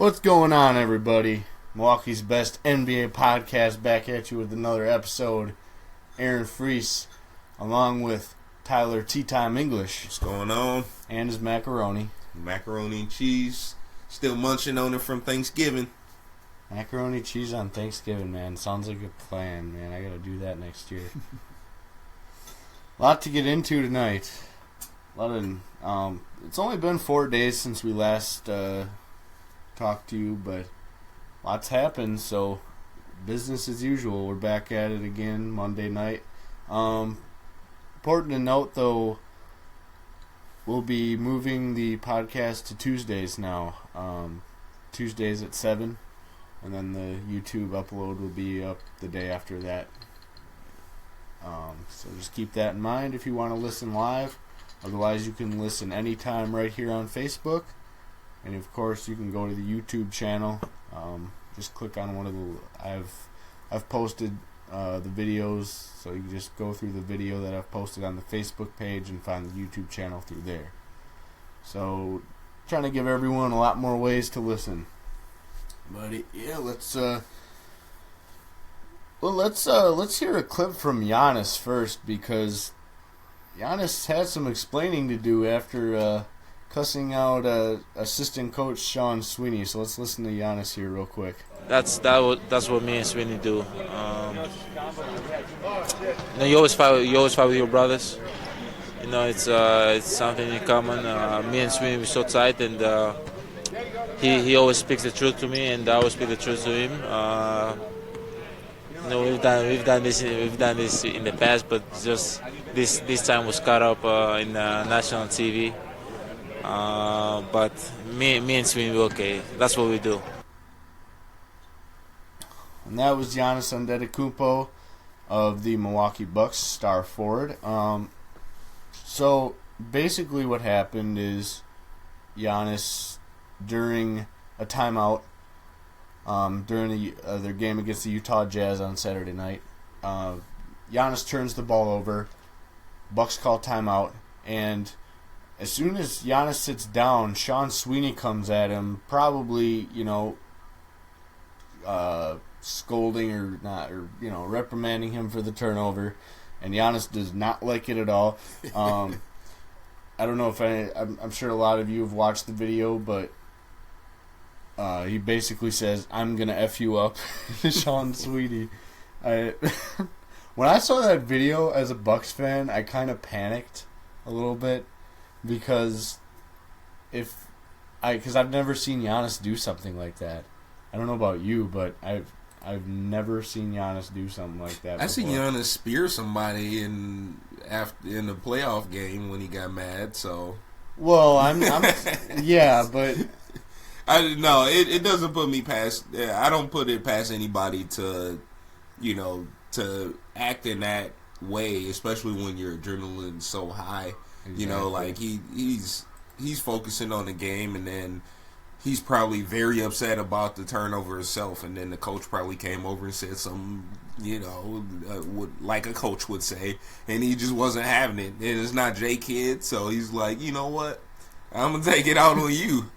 What's going on, everybody? Milwaukee's best NBA podcast back at you with another episode. Aaron Freese, along with Tyler Tea Time English. What's going on? And his macaroni. Macaroni and cheese. Still munching on it from Thanksgiving. Macaroni cheese on Thanksgiving, man. Sounds like a plan, man. I gotta do that next year. A lot to get into tonight. It's only been 4 days since we last talked to you, but lots happened, so business as usual. We're back at it again Monday night. Important to note, though, we'll be moving the podcast to Tuesdays now. Tuesdays at 7, and then the YouTube upload will be up the day after that. So just keep that in mind if you want to listen live. Otherwise, you can listen anytime right here on Facebook. And of course, you can go to the YouTube channel. Just click on one of the. I've posted the videos, so you can just go through the video that I've posted on the Facebook page and find the YouTube channel through there. So, trying to give everyone a lot more ways to listen. But yeah, let's hear a clip from Giannis first, because Giannis had some explaining to do after cussing out assistant coach Sean Sweeney. So let's listen to Giannis here real quick. That's what me and Sweeney do. You always fight with your brothers. It's something in common. Me and Sweeney we're so tight, and he always speaks the truth to me, and I always speak the truth to him. We've done this in the past, but just this time was caught up in national TV. But me and Sweeney, okay. That's what we do. And that was Giannis Antetokounmpo of the Milwaukee Bucks, star forward. So basically, what happened is Giannis, during a timeout, during their game against the Utah Jazz on Saturday night, Giannis turns the ball over. Bucks call timeout, and as soon as Giannis sits down, Sean Sweeney comes at him, probably, scolding or not, or reprimanding him for the turnover, and Giannis does not like it at all. I don't know if I'm sure a lot of you have watched the video, but he basically says, "I'm gonna F you up," to Sean Sweeney. When I saw that video as a Bucks fan, I kind of panicked a little bit, because I've never seen Giannis do something like that. I don't know about you, but I've never seen Giannis do something like that. I seen Giannis spear somebody in the playoff game when he got mad. So, well, I'm yeah, but it doesn't put me past. I don't put it past anybody to act in that way, especially when your adrenaline's so high. Exactly. He's focusing on the game, and then he's probably very upset about the turnover itself, and then the coach probably came over and said something, like a coach would say, and he just wasn't having it. And it's not J Kidd, so he's like, you know what, I'm gonna take it out on you.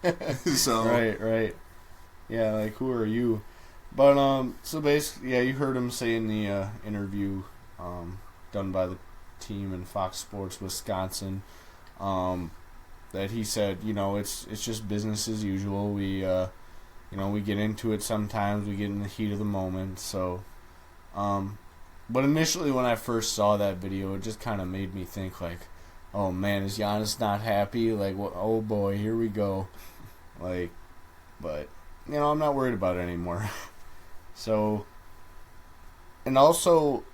So right, yeah, like, who are you? But so basically, yeah, you heard him say in the interview done by the team in Fox Sports Wisconsin, that he said, it's just business as usual. We we get into it sometimes, we get in the heat of the moment. So, but initially when I first saw that video, it just kind of made me think, like, oh man, is Giannis not happy? Like, oh boy, here we go. Like, but I'm not worried about it anymore. So, and also,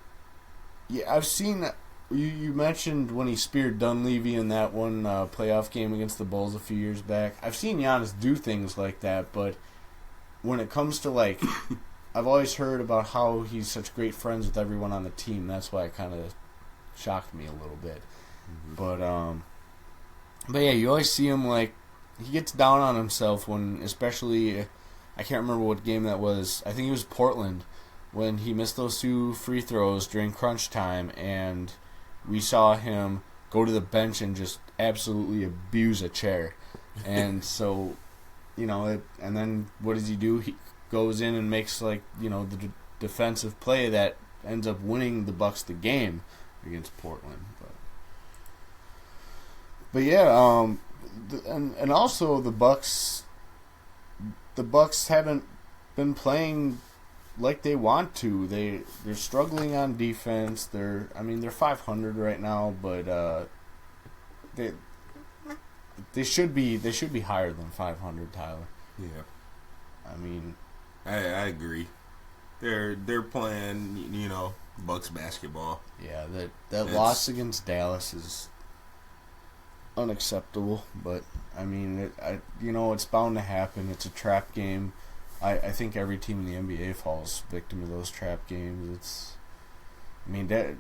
yeah, I've seen. You mentioned when he speared Dunleavy in that one playoff game against the Bulls a few years back. I've seen Giannis do things like that, but when it comes to, like, I've always heard about how he's such great friends with everyone on the team. That's why it kind of shocked me a little bit. Mm-hmm. But yeah, you always see him, like, he gets down on himself when, especially, I can't remember what game that was. I think it was Portland, when he missed those 2 free throws during crunch time, and we saw him go to the bench and just absolutely abuse a chair. And so and then what does he do? He goes in and makes the defensive play that ends up winning the Bucks the game against Portland. But yeah, and also the Bucks haven't been playing like they want to. They're struggling on defense. They're 500 right now, but they should be higher than 500, Tyler. Yeah. I mean, I agree. They're playing, Bucks basketball. Yeah, that loss against Dallas is unacceptable, but I mean, it's bound to happen. It's a trap game. I think every team in the NBA falls victim to those trap games. At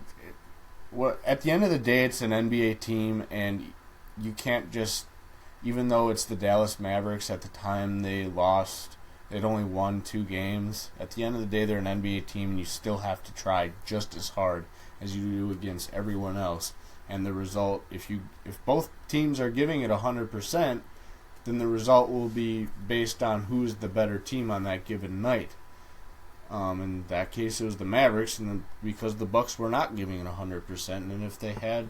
the end of the day, it's an NBA team, and you can't just, even though it's the Dallas Mavericks, at the time they'd only won 2 games. At the end of the day, they're an NBA team, and you still have to try just as hard as you do against everyone else. And the result, if both teams are giving it 100%, then the result will be based on who's the better team on that given night. In that case, it was the Mavericks, and because the Bucks were not giving it 100%, and if they had,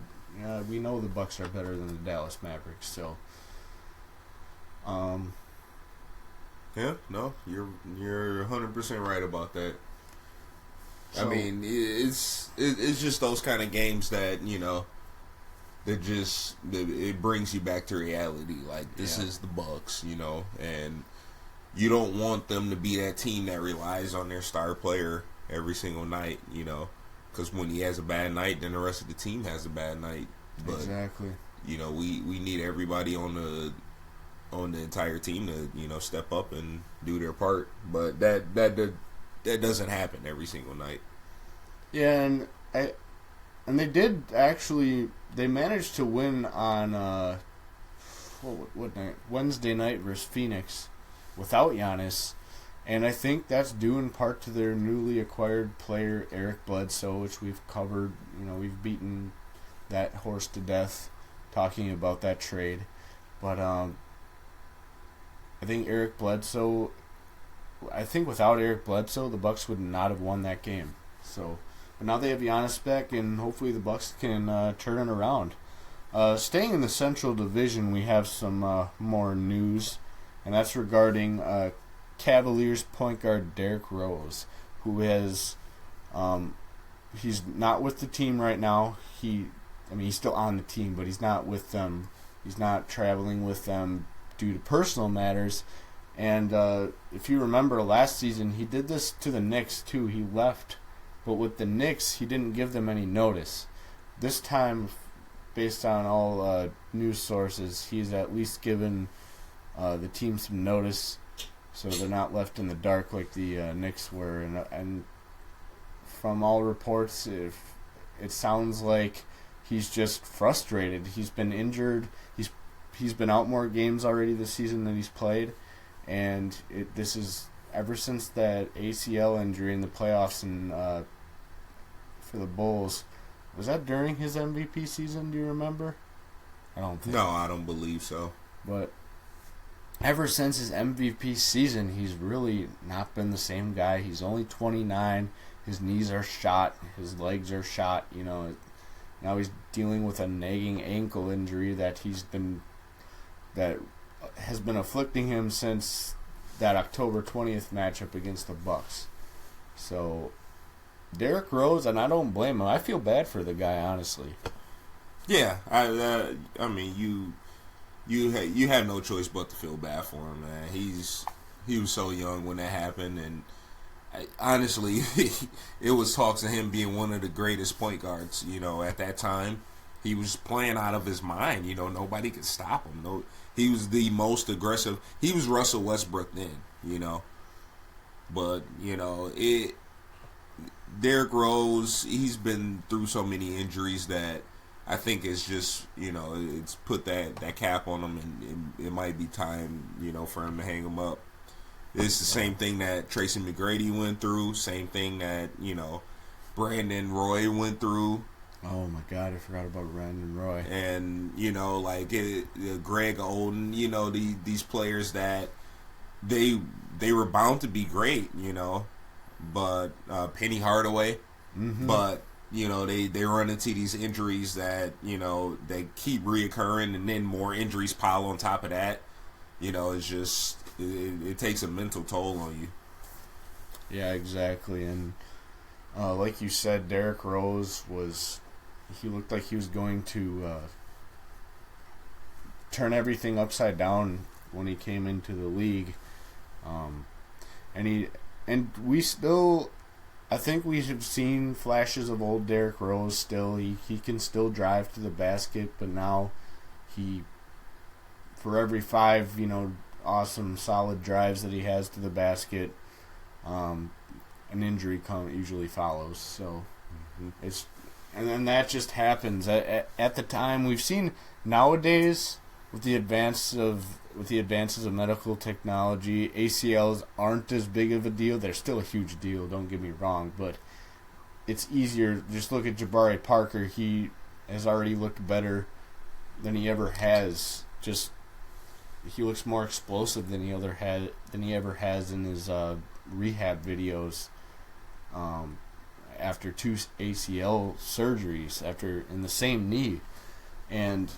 we know the Bucks are better than the Dallas Mavericks. So, yeah, no, you're 100% right about that. So, I mean, it's just those kind of games that it brings you back to reality. Like, this is the Bucks, and you don't want them to be that team that relies on their star player every single night, because when he has a bad night, then the rest of the team has a bad night. But, exactly. We need everybody on the entire team to step up and do their part. But that doesn't happen every single night. Yeah, and they did actually. They managed to win on what night? Wednesday night versus Phoenix without Giannis, and I think that's due in part to their newly acquired player Eric Bledsoe, which we've covered. We've beaten that horse to death talking about that trade, but I think Eric Bledsoe. I think without Eric Bledsoe, the Bucks would not have won that game. So. But now they have Giannis back, and hopefully the Bucks can turn it around. Staying in the Central Division, we have some more news, and that's regarding Cavaliers point guard Derrick Rose, who has he's not with the team right now. He's still on the team, but he's not with them. He's not traveling with them due to personal matters. And if you remember last season, he did this to the Knicks too. He left. But with the Knicks, he didn't give them any notice. This time, based on all news sources, he's at least given the team some notice, so they're not left in the dark like the Knicks were. And from all reports, it sounds like he's just frustrated. He's been injured. He's been out more games already this season than he's played, and this is ever since that ACL injury in the playoffs and for the Bulls. Was that during his MVP season? Do you remember? I don't think. No, I don't believe so. But ever since his MVP season, he's really not been the same guy. He's only 29. His knees are shot. His legs are shot. Now he's dealing with a nagging ankle injury that has been afflicting him since that October 20th matchup against the Bucks. So Derrick Rose, and I don't blame him. I feel bad for the guy, honestly. Yeah, I mean, you had no choice but to feel bad for him, man. He was so young when that happened, and honestly, it was talks of him being one of the greatest point guards. At that time, he was playing out of his mind. Nobody could stop him. No, he was the most aggressive. He was Russell Westbrook then. But Derrick Rose, he's been through so many injuries that I think it's just, it's put that cap on him, and it might be time, for him to hang him up. It's the same thing that Tracy McGrady went through, same thing that, Brandon Roy went through. Oh my God, I forgot about Brandon Roy. And, Greg Oden, these players that they were bound to be great, but Penny Hardaway, but they run into these injuries that they keep reoccurring, and then more injuries pile on top of that. It's just it takes a mental toll on you. Yeah, exactly. And like you said, Derrick Rose he looked like he was going to turn everything upside down when he came into the league. I think we have seen flashes of old Derrick Rose still. He can still drive to the basket, but now for every 5, awesome solid drives that he has to the basket, an injury usually follows. So and then that just happens at the time. We've seen nowadays with the advances of medical technology, ACLs aren't as big of a deal. They're still a huge deal, don't get me wrong, but it's easier. Just look at Jabari Parker. He has already looked better than he ever has. He looks more explosive than he ever has in his rehab videos. After 2 ACL surgeries, in the same knee, and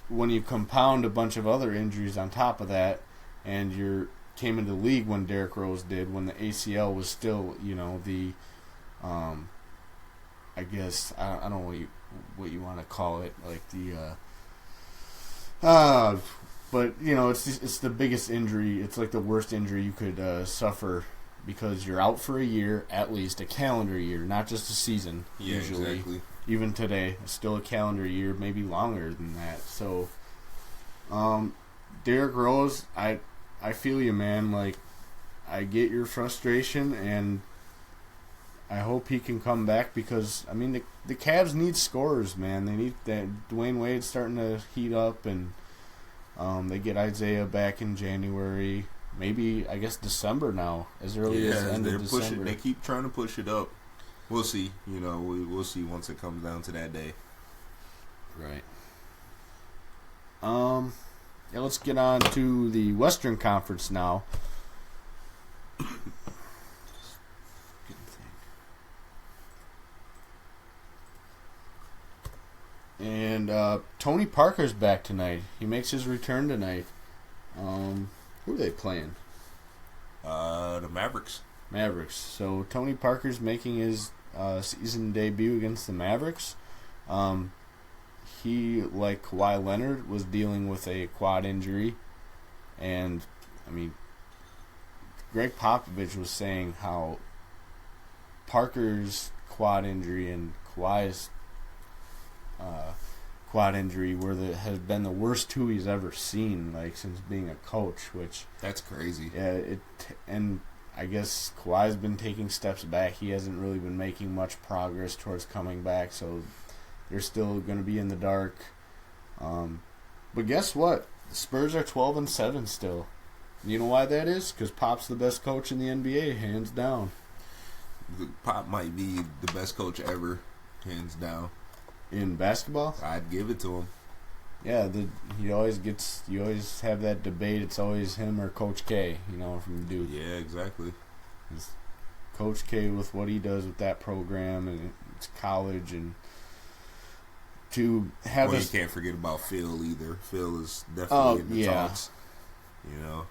when you compound a bunch of other injuries on top of that, and you came into the league when Derrick Rose did, when the ACL was still, I guess I don't know what you want to call it, like but it's the biggest injury. It's like the worst injury you could suffer, because you're out for a year, at least a calendar year, not just a season. Yeah, usually. Exactly. Even today, it's still a calendar year, maybe longer than that. So, Derrick Rose, I feel you, man. Like, I get your frustration, and I hope he can come back, because the Cavs need scorers, man. They need that. Dwayne Wade's starting to heat up, and they get Isaiah back in January. Maybe, I guess, December now, as early as the end of December. They keep trying to push it up. We'll see. We'll see once it comes down to that day. Right. Let's get on to the Western Conference now. And Tony Parker's back tonight. He makes his return tonight. Who are they playing? The Mavericks. So Tony Parker's making his season debut against the Mavericks. He, like Kawhi Leonard, was dealing with a quad injury. And, Greg Popovich was saying how Parker's quad injury and Kawhi's quad injury have been the worst 2 he's ever seen, since being a coach. Which, that's crazy. Yeah, and I guess Kawhi's been taking steps back. He hasn't really been making much progress towards coming back, so they're still going to be in the dark. But guess what? The Spurs are 12-7 still. You know why that is? Because Pop's the best coach in the NBA, hands down. Pop might be the best coach ever, hands down. In basketball? I'd give it to him. Yeah, you always have that debate. It's always him or Coach K, from Duke. Yeah, exactly. It's Coach K with what he does with that program, and it's college, and to have you can't forget about Phil either. Phil is definitely in the talks.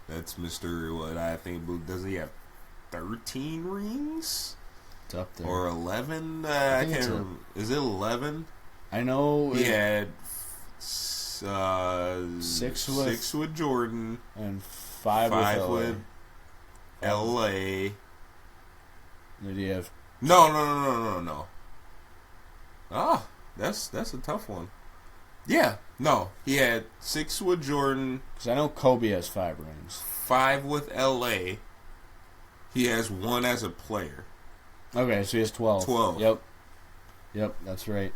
That's Mr. What I think, does he have 13 rings? It's up there. Or 11? I can't remember. Is it 11? I know he had 6 with Jordan and 5 with LA. Did he have? No. Ah, that's a tough one. Yeah, no, he had 6 with Jordan. Because I know Kobe has 5 rings. 5 with LA. He has 1 as a player. Okay, so he has 12. 12. Yep, that's right.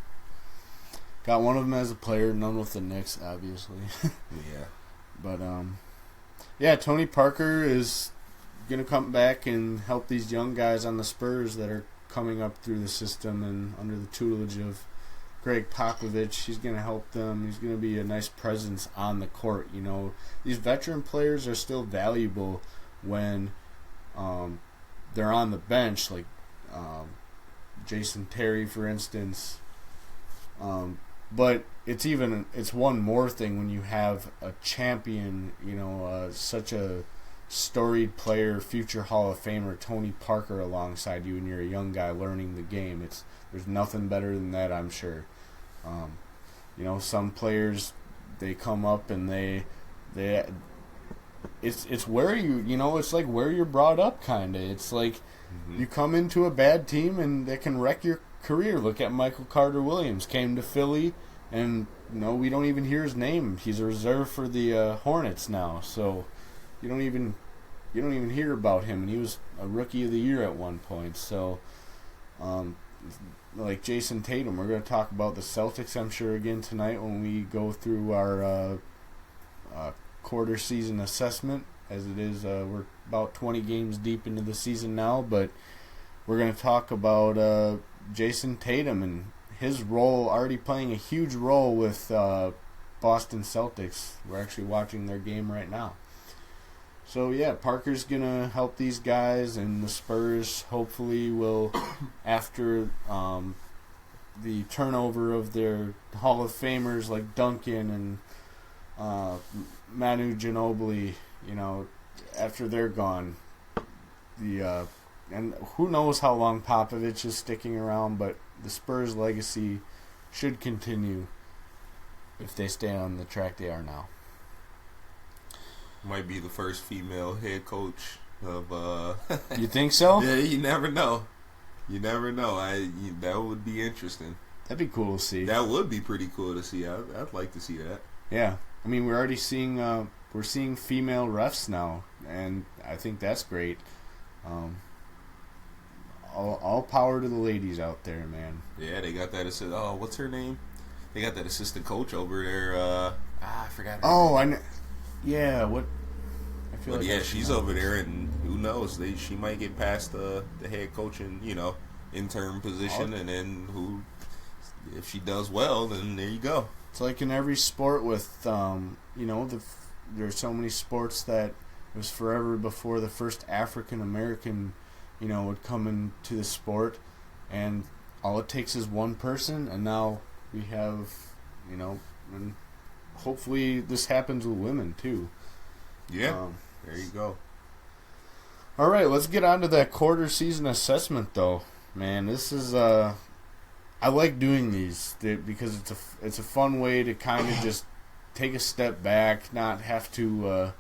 Got one of them as a player, none with the Knicks, obviously. Yeah. But, Tony Parker is going to come back and help these young guys on the Spurs that are coming up through the system and under the tutelage of Greg Popovich. He's going to help them. He's going to be a nice presence on the court. You know, these veteran players are still valuable when they're on the bench, like Jason Terry, for instance. But it's one more thing when you have a champion, you know, such a storied player, future Hall of Famer Tony Parker alongside you, and you're a young guy learning the game. There's nothing better than that, I'm sure. You know, some players, they come up and it's where you know, it's like where you're brought up, kind of. It's like you come into a bad team and they can wreck your career. Look at Michael Carter Williams. Came to Philly, and you know, we don't even hear his name. He's a reserve for the Hornets now, so you don't even hear about him. And he was a Rookie of the Year at one point. So, like Jason Tatum, we're going to talk about the Celtics, I'm sure, again tonight when we go through our quarter season assessment. As it is, we're about 20 games deep into the season now, but we're going to talk about Jason Tatum and his role, already playing a huge role with Boston Celtics. We're actually watching their game right now. So, yeah, Parker's going to help these guys, and the Spurs hopefully will, after the turnover of their Hall of Famers like Duncan and Manu Ginobili, you know, after they're gone, and who knows how long Popovich is sticking around, but the Spurs' legacy should continue if they stay on the track they are now. Might be the first female head coach of. You think so? Yeah, you never know. You never know. That would be interesting. That'd be cool to see. That would be pretty cool to see. I'd like to see that. Yeah, I mean, we're already seeing female refs now, and I think that's great. All power to the ladies out there, man. Yeah, they got that. What's her name? They got that assistant coach over there. I forgot. I know. Yeah, what? I feel but like yeah, she's over there, and who knows? She might get past the head coaching, you know, interim position, and then if she does well, then there you go. It's like in every sport with, you know, there's so many sports that it was forever before the first African American, you know, would come into the sport, and all it takes is one person, and now we have, you know, and hopefully this happens with women too. Yeah, there you go. All right, let's get on to that quarter season assessment, though. Man, this is I like doing these because it's a fun way to kind of just take a step back, not have to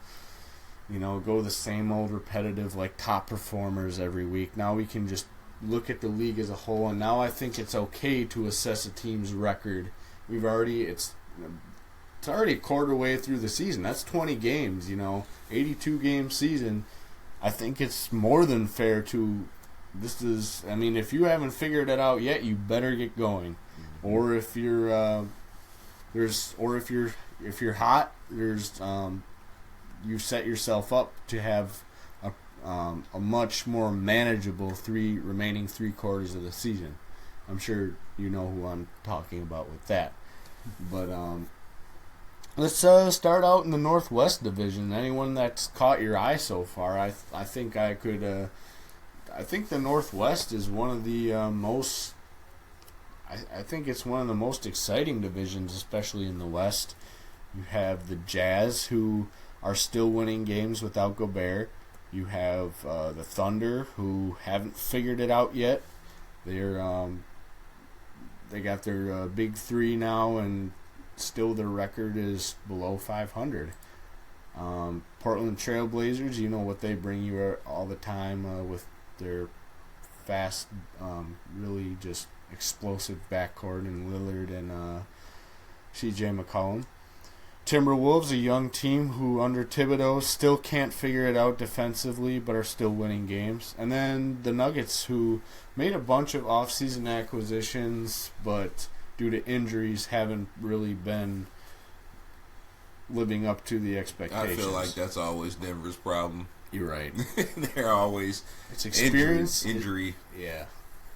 you know, go the same old repetitive like top performers every week. Now we can just look at the league as a whole, and now I think it's okay to assess a team's record. It's already a quarter way through the season. That's 20 games, you know, 82 game season. I think it's more than fair to. I mean, if you haven't figured it out yet, you better get going. Or if you're if you're hot, you set yourself up to have a much more manageable remaining three quarters of the season. I'm sure you know who I'm talking about with that. But let's start out in the Northwest Division. Anyone that's caught your eye so far, I think I could. I think the Northwest is one of the most. I think it's one of the most exciting divisions, especially in the West. You have the Jazz, who are still winning games without Gobert. You have the Thunder, who haven't figured it out yet. They got their big three now, and still their record is below 500. Portland Trail Blazers, you know what they bring you all the time with their fast, really just explosive backcourt in Lillard and C.J. McCollum. Timberwolves, a young team who under Thibodeau still can't figure it out defensively but are still winning games. And then the Nuggets, who made a bunch of offseason acquisitions but due to injuries haven't really been living up to the expectations. I feel like that's always Denver's problem. You're right. They're always it's experience, injury. Yeah.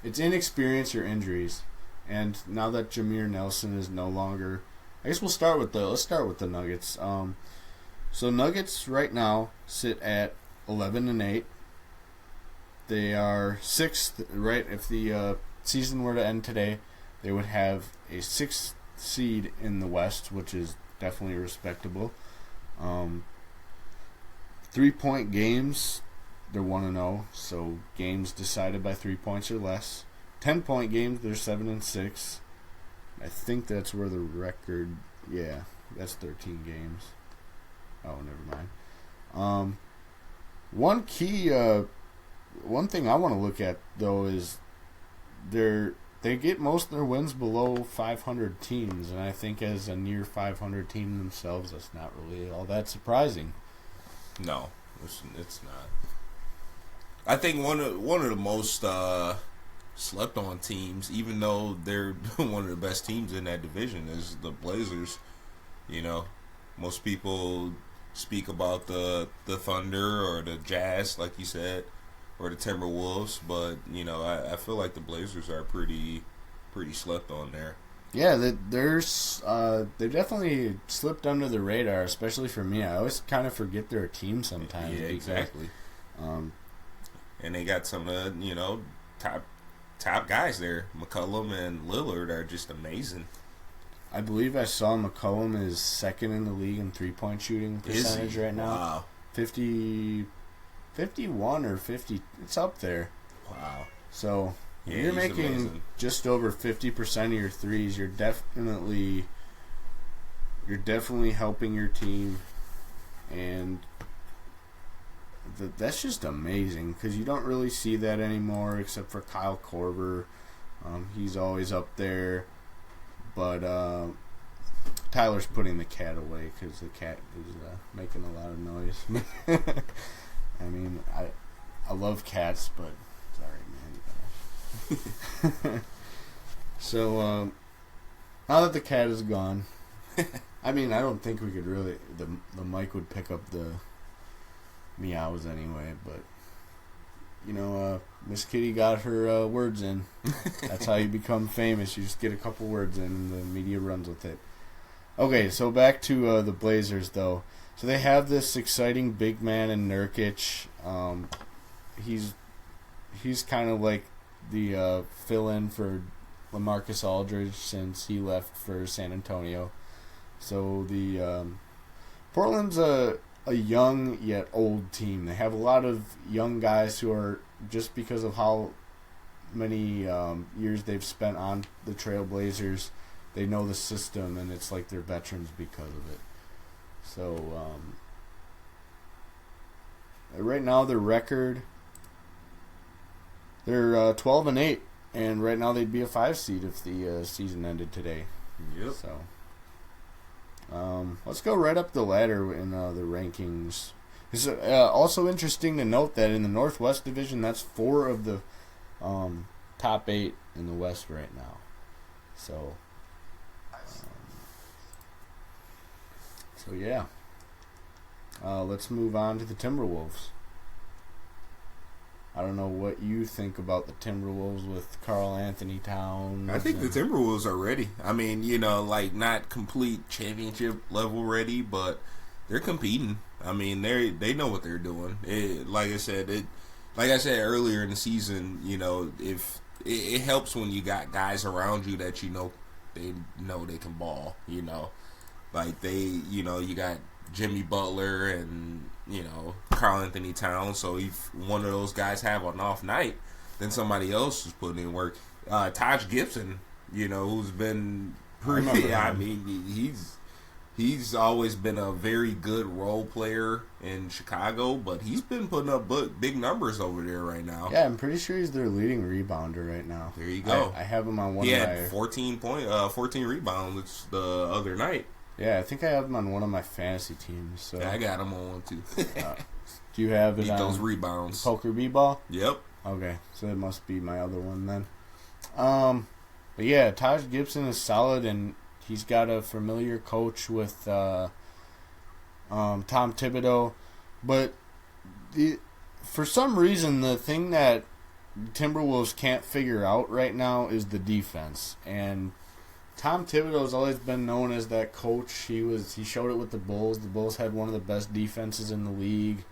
It's inexperience or injuries. And now that Jameer Nelson is no longer, I guess let's start with the Nuggets. So Nuggets right now sit at 11-8. They are sixth, right? If the season were to end today, they would have a sixth seed in the West, which is definitely respectable. 3-point games, they're 1-0, so games decided by 3 points or less. 10-point games, they're 7-6. I think that's where the record. Yeah, that's 13 games. Oh, never mind. One thing I want to look at though is they get most of their wins below 500 teams, and I think as a near 500 team themselves, that's not really all that surprising. No, it's not. I think one of the most slept on teams, even though they're one of the best teams in that division, is the Blazers. You know, most people speak about the Thunder or the Jazz, like you said, or the Timberwolves, but you know, I feel like the Blazers are pretty slept on there. Yeah, they've definitely slipped under the radar, especially for me. I always kind of forget they're a team sometimes. Yeah, exactly. And they got some top guys there. McCollum and Lillard are just amazing. I believe I saw McCollum is second in the league in 3-point shooting percentage right now. Wow. 51 or 50. It's up there. Wow. So yeah, you're making amazing. Just over 50% of your threes. You're definitely helping your team, and that's just amazing because you don't really see that anymore except for Kyle Korver. He's always up there, but Tyler's putting the cat away because the cat is making a lot of noise. I mean, I love cats, but sorry, man. So now that the cat is gone, I mean, I don't think we could really the mic would pick up the meows anyway, but you know, Miss Kitty got her words in. That's how you become famous. You just get a couple words in, and the media runs with it. Okay, so back to the Blazers, though. So they have this exciting big man in Nurkic. He's kind of like the fill-in for LaMarcus Aldridge since he left for San Antonio. So the Portland's a young yet old team. They have a lot of young guys who are, just because of how many years they've spent on the Trailblazers, they know the system, and it's like they're veterans because of it. So right now their record, they're 12-8, and right now they'd be a 5 seed if the season ended today. Yep. So let's go right up the ladder in the rankings. It's also interesting to note that in the Northwest Division, that's 4 of the top 8 in the West right now. So, yeah. Let's move on to the Timberwolves. I don't know what you think about the Timberwolves with Karl Anthony Towns. I think the Timberwolves are ready. I mean, you know, like not complete championship level ready, but they're competing. I mean, they know what they're doing. Like I said earlier in the season, you know, if it helps when you got guys around you that you know they can ball. You know, like you got Jimmy Butler and, you know, Karl Anthony Towns. So if one of those guys have an off night, then somebody else is putting in work. Taj Gibson, you know, who's been pretty. I mean, he's always been a very good role player in Chicago, but he's been putting up big numbers over there right now. Yeah, I'm pretty sure he's their leading rebounder right now. There you go. I have him on one. He had 14 rebounds the other night. Yeah, I think I have him on one of my fantasy teams. So yeah, I got him on one too. Do you have it Beat on those rebounds? Poker B-ball? Yep. Okay, so it must be my other one then. But yeah, Taj Gibson is solid, and he's got a familiar coach with Tom Thibodeau. But for some reason, the thing that Timberwolves can't figure out right now is the defense. And Tom Thibodeau's always been known as that coach. He showed it with the Bulls. The Bulls had one of the best defenses in the league.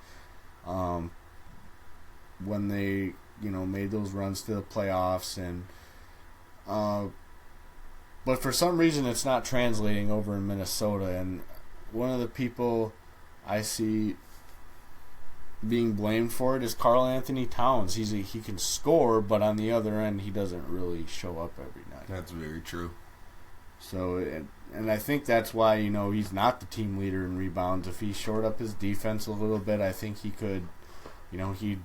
When they, made those runs to the playoffs, and but for some reason it's not translating over in Minnesota. And one of the people I see being blamed for it is Karl Anthony Towns. He can score, but on the other end he doesn't really show up every night. That's very true. So, and I think that's why, he's not the team leader in rebounds. If he shored up his defense a little bit, I think he could, he'd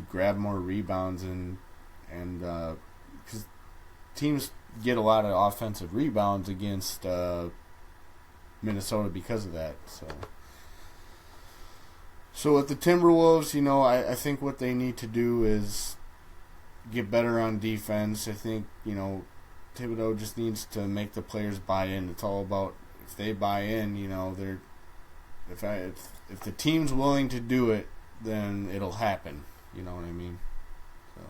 grab more rebounds, and because teams get a lot of offensive rebounds against Minnesota because of that. So with the Timberwolves, I think what they need to do is get better on defense. I think, Thibodeau just needs to make the players buy in. It's all about, if they buy in, if the team's willing to do it, then it'll happen. You know what I mean? So,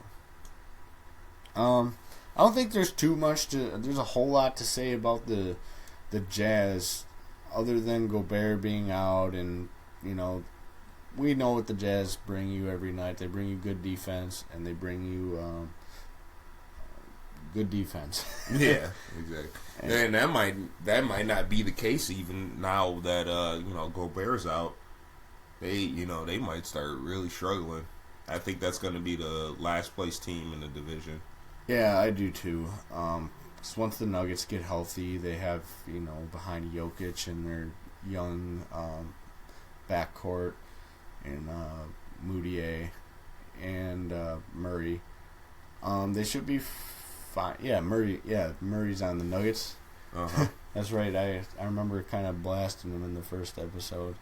I don't think there's there's a whole lot to say about the Jazz, other than Gobert being out, and we know what the Jazz bring you every night. They bring you good defense, and they bring you good defense. Yeah, exactly. And that might not be the case even now that Gobert's out. They might start really struggling. I think that's going to be the last place team in the division. Yeah, I do too. 'Cause once the Nuggets get healthy, they have behind Jokic and their young backcourt and Moutier and Murray. They should be fine. Yeah, Murray's on the Nuggets. Uh-huh. That's right. I remember kind of blasting him in the first episode.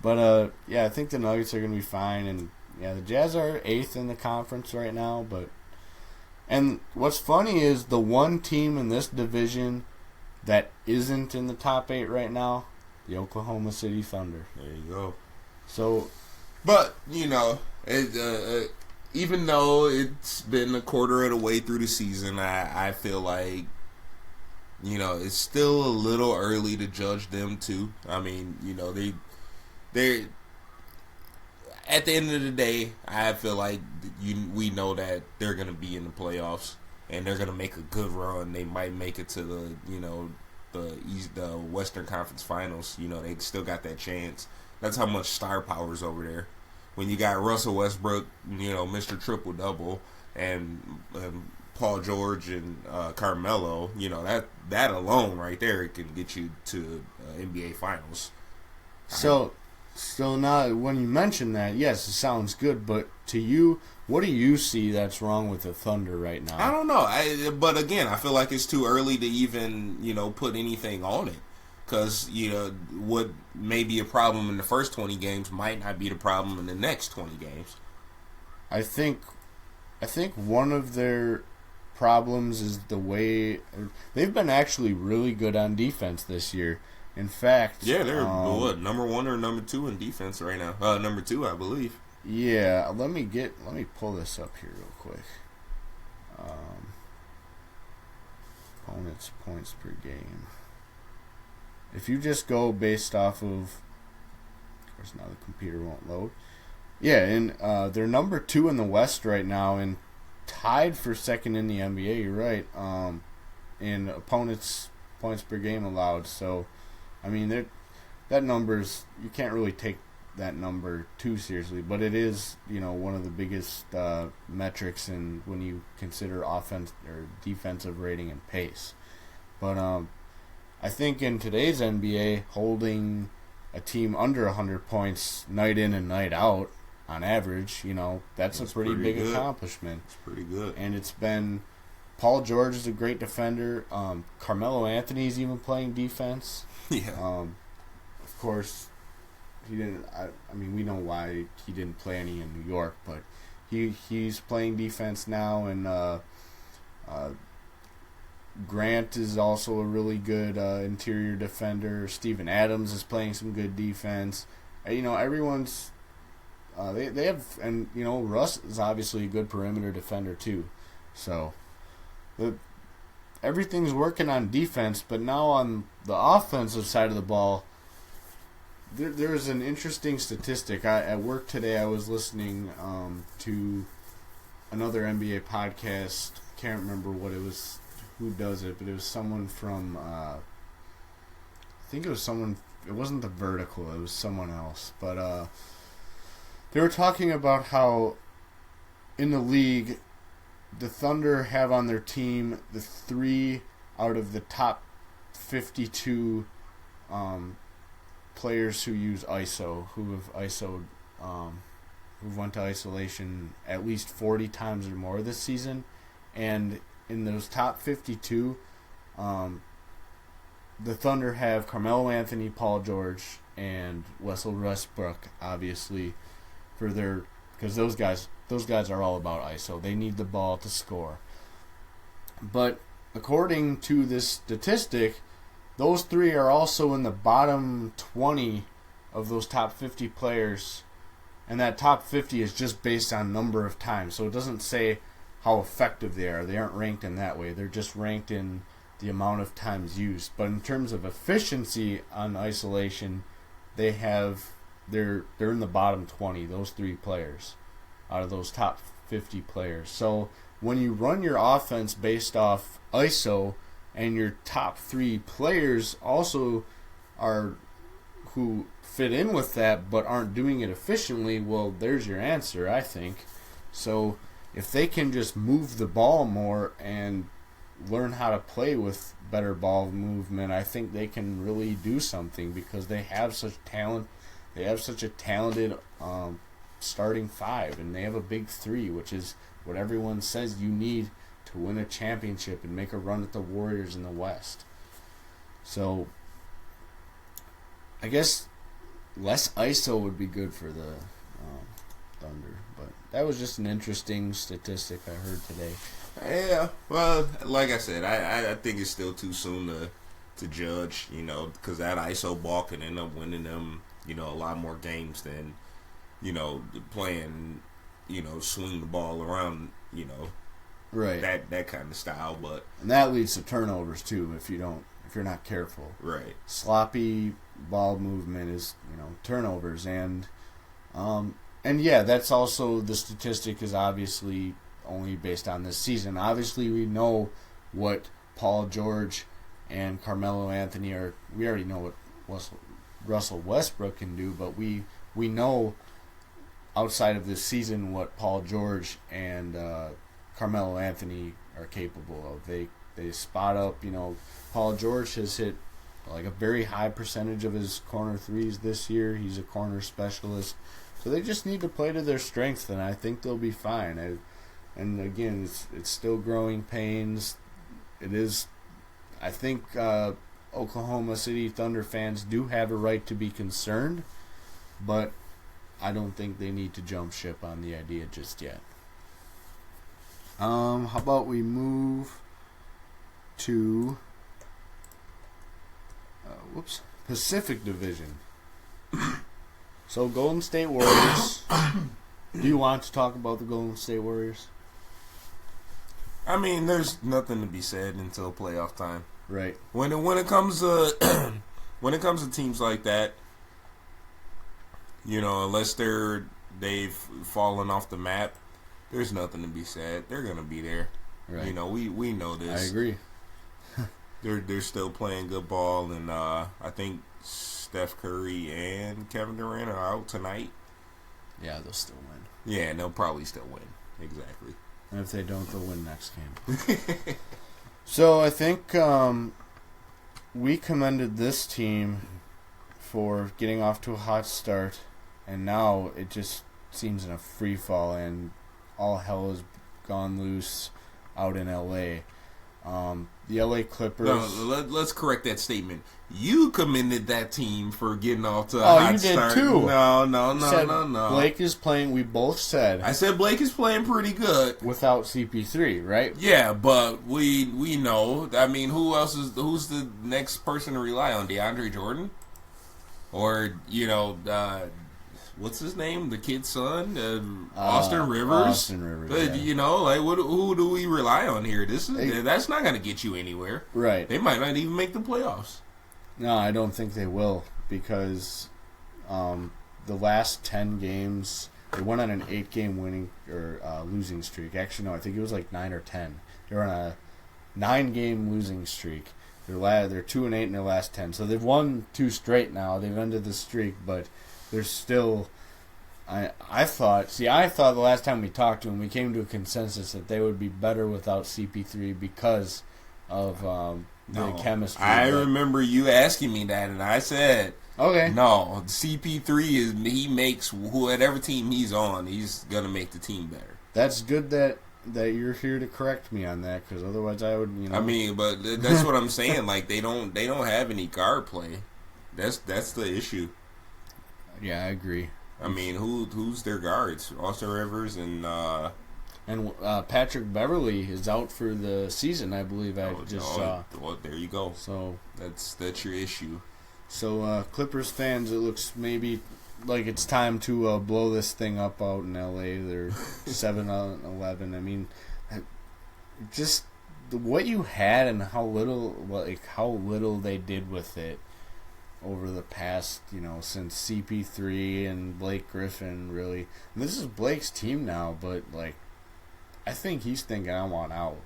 But I think the Nuggets are going to be fine, and the Jazz are 8th in the conference right now. And what's funny is the one team in this division that isn't in the top 8 right now, the Oklahoma City Thunder. There you go. So, but even though it's been a quarter of the way through the season, I feel like it's still a little early to judge them too. I mean, they at the end of the day, I feel like we know that they're gonna be in the playoffs and they're gonna make a good run. They might make it to the Western Conference Finals. They still got that chance. That's how much star power's over there. When you got Russell Westbrook, Mr. Triple Double, and Paul George and Carmelo, that alone right there can get you to NBA Finals. So now when you mention that, yes, it sounds good, but to you, what do you see that's wrong with the Thunder right now? I don't know. But again, I feel like it's too early to even, put anything on it. Because, what may be a problem in the first 20 games might not be the problem in the next 20 games. I think one of their problems is the way they've been actually really good on defense this year. In fact, yeah, they're number 1 or number 2 in defense right now. Number 2, I believe. Yeah, let me pull this up here real quick. Opponents' points per game. If you just go based off of course now the computer won't load. Yeah, and they're number 2 in the West right now, and tied for second in the NBA. You're right. In opponents' points per game allowed. So, I mean, that number's, you can't really take that number too seriously, but it is, one of the biggest metrics in when you consider offense or defensive rating and pace. But I think in today's NBA, holding a team under 100 points night in and night out on average, that's a pretty big accomplishment. It's pretty good. And it's been, Paul George is a great defender. Carmelo Anthony's even playing defense. Yeah. Of course, he didn't. I mean, we know why he didn't play any in New York, but he's playing defense now, and Grant is also a really good interior defender. Steven Adams is playing some good defense. Everyone's They have, and Russ is obviously a good perimeter defender too. So everything's working on defense, but now on the offensive side of the ball, there's an interesting statistic. At work today, I was listening to another NBA podcast. Can't remember what it was, who does it, but it was someone from, I think it was someone, it wasn't The Vertical, it was someone else. But they were talking about how in the league, the Thunder have on their team the 3 out of the top 52 players who use ISO, who have ISO'd, who've went to isolation at least 40 times or more this season. And in those top 52, the Thunder have Carmelo Anthony, Paul George, and Russell Westbrook, obviously, for their, because those guys are all about ISO. They need the ball to score. But according to this statistic, those 3 are also in the bottom 20 of those top 50 players, and that top 50 is just based on number of times. So it doesn't say how effective they are. They aren't ranked in that way. They're just ranked in the amount of times used. But in terms of efficiency on isolation, they're in the bottom 20, those 3 players, out of those top 50 players. So when you run your offense based off ISO, and your top 3 players also are who fit in with that but aren't doing it efficiently, well, there's your answer, I think. So if they can just move the ball more and learn how to play with better ball movement, I think they can really do something, because they have such talent. They have such a talented starting 5, and they have a big 3, which is what everyone says you need to win a championship and make a run at the Warriors in the West. So I guess less ISO would be good for the Thunder. But that was just an interesting statistic I heard today. Yeah, well, like I said, I think it's still too soon to judge, because that ISO ball can end up winning them, a lot more games than, playing, swing the ball around, right, that kind of style. But and that leads to turnovers too if you're not careful. Right. Sloppy ball movement is turnovers, and yeah, that's also, the statistic is obviously only based on this season. Obviously, we know what Paul George and Carmelo Anthony are. We already know what Russell Westbrook can do, but we know outside of this season what Paul George and Carmelo Anthony are capable of. They spot up. Paul George has hit like a very high percentage of his corner threes this year. He's a corner specialist. So they just need to play to their strengths, and I think they'll be fine. And again, it's still growing pains. It is. I think Oklahoma City Thunder fans do have a right to be concerned, but I don't think they need to jump ship on the idea just yet. How about we move to Pacific Division. So Golden State Warriors. Do you want to talk about the Golden State Warriors? I mean, there's nothing to be said until playoff time. Right. When it comes to when it comes to teams like that, unless they've fallen off the map, there's nothing to be said. They're gonna be there. Right. We know this. I agree. They're still playing good ball, and I think Steph Curry and Kevin Durant are out tonight. Yeah, they'll still win. Yeah, and they'll probably still win. Exactly. And if they don't, they'll win next game. So I think we commended this team for getting off to a hot start, and now it just seems in a free fall, and all hell has gone loose out in L.A. The L.A. Clippers... No, let's correct that statement. You commended that team for getting off to a hot start. Oh, you did too. No. Blake is playing, we both said... I said Blake is playing pretty good. Without CP3, right? Yeah, but we know. I mean, who's the next person to rely on? DeAndre Jordan? Or, what's his name? The kid's son, Austin Rivers. Austin Rivers. But yeah. like who do we rely on here? That's not going to get you anywhere. Right. They might not even make the playoffs. No, I don't think they will because the last 10 games they went on an 8-game winning or losing streak. Actually, no, I think it was like 9 or 10. They were on a 9-game losing streak. They're 2-8 in their last 10, so they've won 2 straight now. They've ended the streak, but they're still. I thought the last time we talked to them, we came to a consensus that they would be better without CP3 because of the chemistry. I remember you asking me that, and I said, okay, no, CP3 he makes whatever team he's on, he's gonna make the team better. That's good that you're here to correct me on that, because otherwise I would, I mean, but that's what I'm saying. Like they don't have any guard play. That's the issue. Yeah, I agree. I mean, who's their guards? Austin Rivers and Patrick Beverly is out for the season, I believe. I just saw. Well, there you go. So that's your issue. So Clippers fans, it looks maybe like it's time to blow this thing up out in LA. They're 7-11. I mean, just what you had and how little they did with it over the past, since CP3 and Blake Griffin, really. And this is Blake's team now, but I think he's thinking I want out,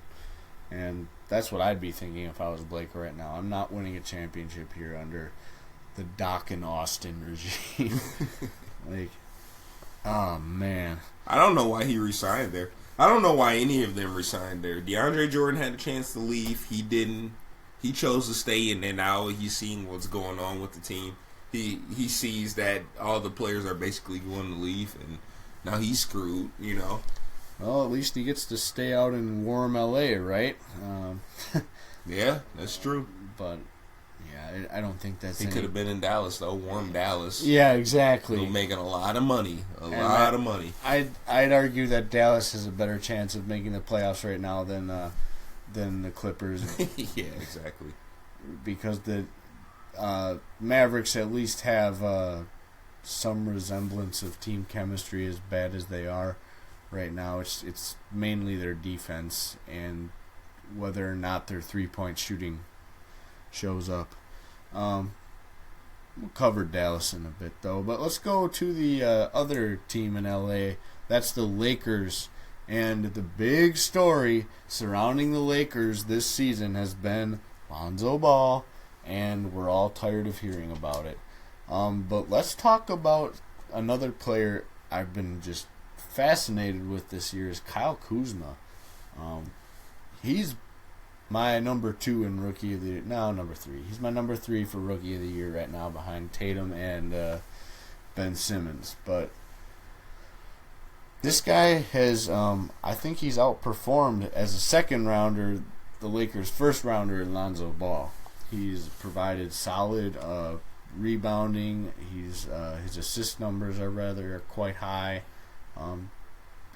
and that's what I'd be thinking if I was Blake right now. I'm not winning a championship here under the Doc and Austin regime. Oh man, I don't know why he resigned there. I don't know why any of them resigned there. DeAndre Jordan had a chance to leave. He didn't. He chose to stay, and then now he's seeing what's going on with the team. He sees that all the players are basically going to leave, and now he's screwed. Well, at least he gets to stay out in warm LA, right? Yeah, that's true. But yeah, I don't think that's. He could have been in Dallas though, warm Dallas. Yeah, exactly. They're making a lot of money, lot of money. I'd argue that Dallas has a better chance of making the playoffs right now than the Clippers. Yeah, exactly. Because the Mavericks at least have some resemblance of team chemistry, as bad as they are right now. It's mainly their defense and whether or not their 3-point shooting shows up. We'll cover Dallas in a bit, though. But let's go to the other team in LA. That's the Lakers. And the big story surrounding the Lakers this season has been Lonzo Ball, and we're all tired of hearing about it. But let's talk about another player I've been just fascinated with this year is Kyle Kuzma. He's my number 2 in Rookie of the Year. No, number 3. He's my number 3 for Rookie of the Year right now behind Tatum and Ben Simmons. But this guy has, I think he's outperformed as a second rounder, the Lakers' first rounder in Lonzo Ball. He's provided solid rebounding. His assist numbers are quite high.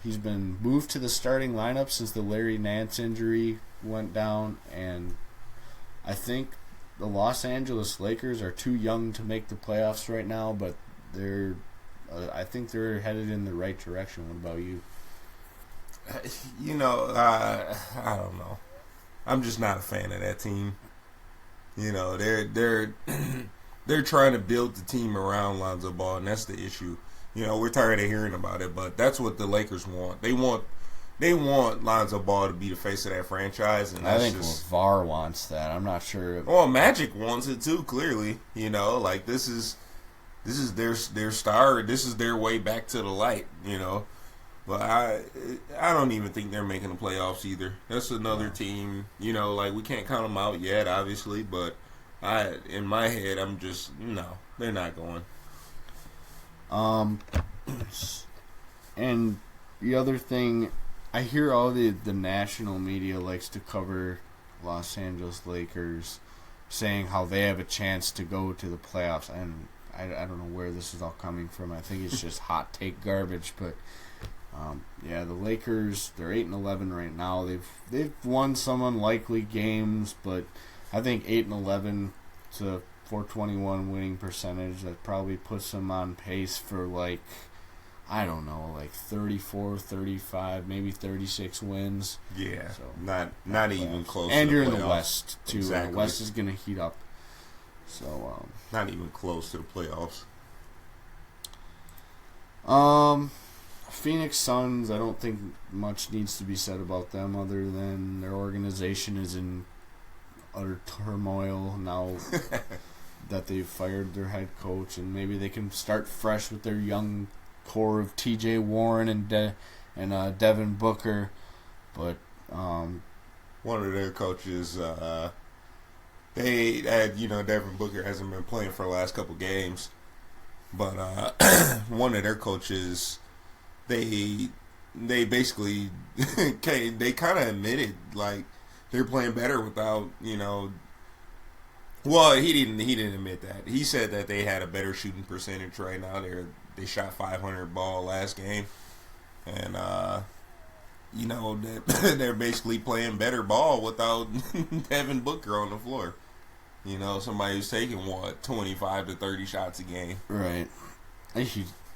He's been moved to the starting lineup since the Larry Nance injury went down, and I think the Los Angeles Lakers are too young to make the playoffs right now, but I think they're headed in the right direction. What about you? I don't know. I'm just not a fan of that team. They're trying to build the team around Lonzo Ball, and that's the issue. We're tired of hearing about it, but that's what the Lakers want. They want Lonzo Ball to be the face of that franchise, and I think LeVar wants that. I'm not sure. Well, Magic wants it too. Clearly, this is their star. This is their way back to the light. But I don't even think they're making the playoffs either. That's another team. We can't count them out yet, obviously. But in my head, I'm just they're not going. And the other thing, I hear all the national media likes to cover Los Angeles Lakers, saying how they have a chance to go to the playoffs, and I don't know where this is all coming from. I think it's just hot take garbage, but the Lakers, they're 8-11 right now. They've won some unlikely games, but I think 8-11 to .421 winning percentage. That probably puts him on pace for, like, I don't know, like 34, 35, maybe 36 wins. Yeah, so not even close. And to you're the in the playoffs. West, too. Exactly. The West is going to heat up. So, not even close to the playoffs. Phoenix Suns, I don't think much needs to be said about them other than their organization is in utter turmoil now that they've fired their head coach, and maybe they can start fresh with their young core of T.J. Warren and Devin Booker, but one of their coaches, they had, Devin Booker hasn't been playing for the last couple games, but one of their coaches, they basically they kind of admitted like they're playing better without Well, he didn't admit that. He said that they had a better shooting percentage right now. They shot 500 ball last game, and that they're basically playing better ball without Devin Booker on the floor. Somebody who's taking 25 to 30 shots a game. Right.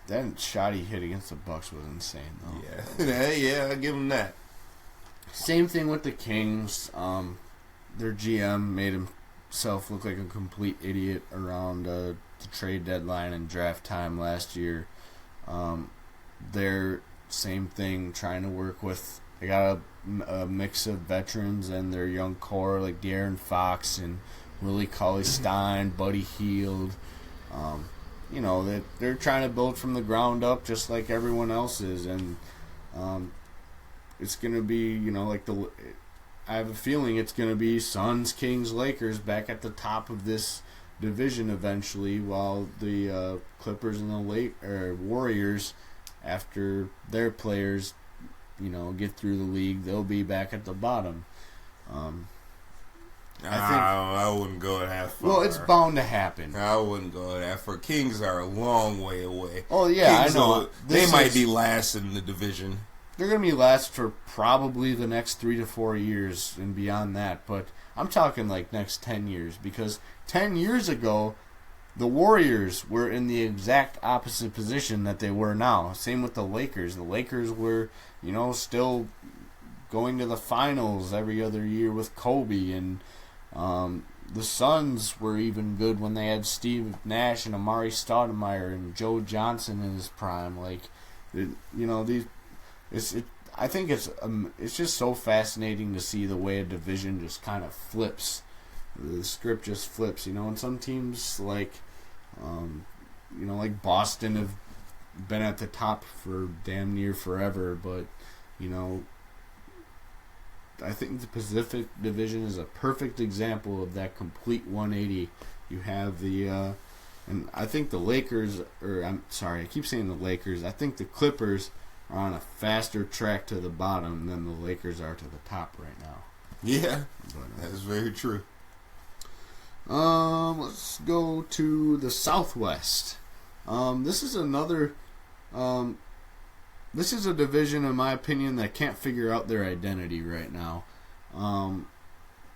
That shot he hit against the Bucks was insane, though. Yeah, I give him that. Same thing with the Kings. Their GM made himself look like a complete idiot around the trade deadline and draft time last year. They're same thing, trying to work with. They got a mix of veterans and their young core like De'Aaron Fox and Willie Cauley-Stein, Buddy Hield. That they're trying to build from the ground up just like everyone else is, and it's going to be, I have a feeling it's going to be Suns, Kings, Lakers back at the top of this division eventually, while the Clippers and the Warriors, after their players, get through the league, they'll be back at the bottom. I wouldn't go that far. Well, it's bound to happen. I wouldn't go that far. Kings are a long way away. Oh, yeah, Kings I know. They might be last in the division. They're going to be last for probably the next 3 to 4 years and beyond that. But I'm talking like next 10 years. Because 10 years ago, the Warriors were in the exact opposite position that they were now. Same with the Lakers. The Lakers were, still going to the finals every other year with Kobe. And the Suns were even good when they had Steve Nash and Amari Stoudemire and Joe Johnson in his prime. I think it's just so fascinating to see the way a division just kind of flips. The script just flips, and some teams like Boston have been at the top for damn near forever, but I think the Pacific Division is a perfect example of that complete 180. You have and I think the Lakers, I keep saying the Lakers. I think the Clippers are on a faster track to the bottom than the Lakers are to the top right now. Yeah, that is very true. Let's go to the Southwest. This is another. This is a division, in my opinion, that can't figure out their identity right now.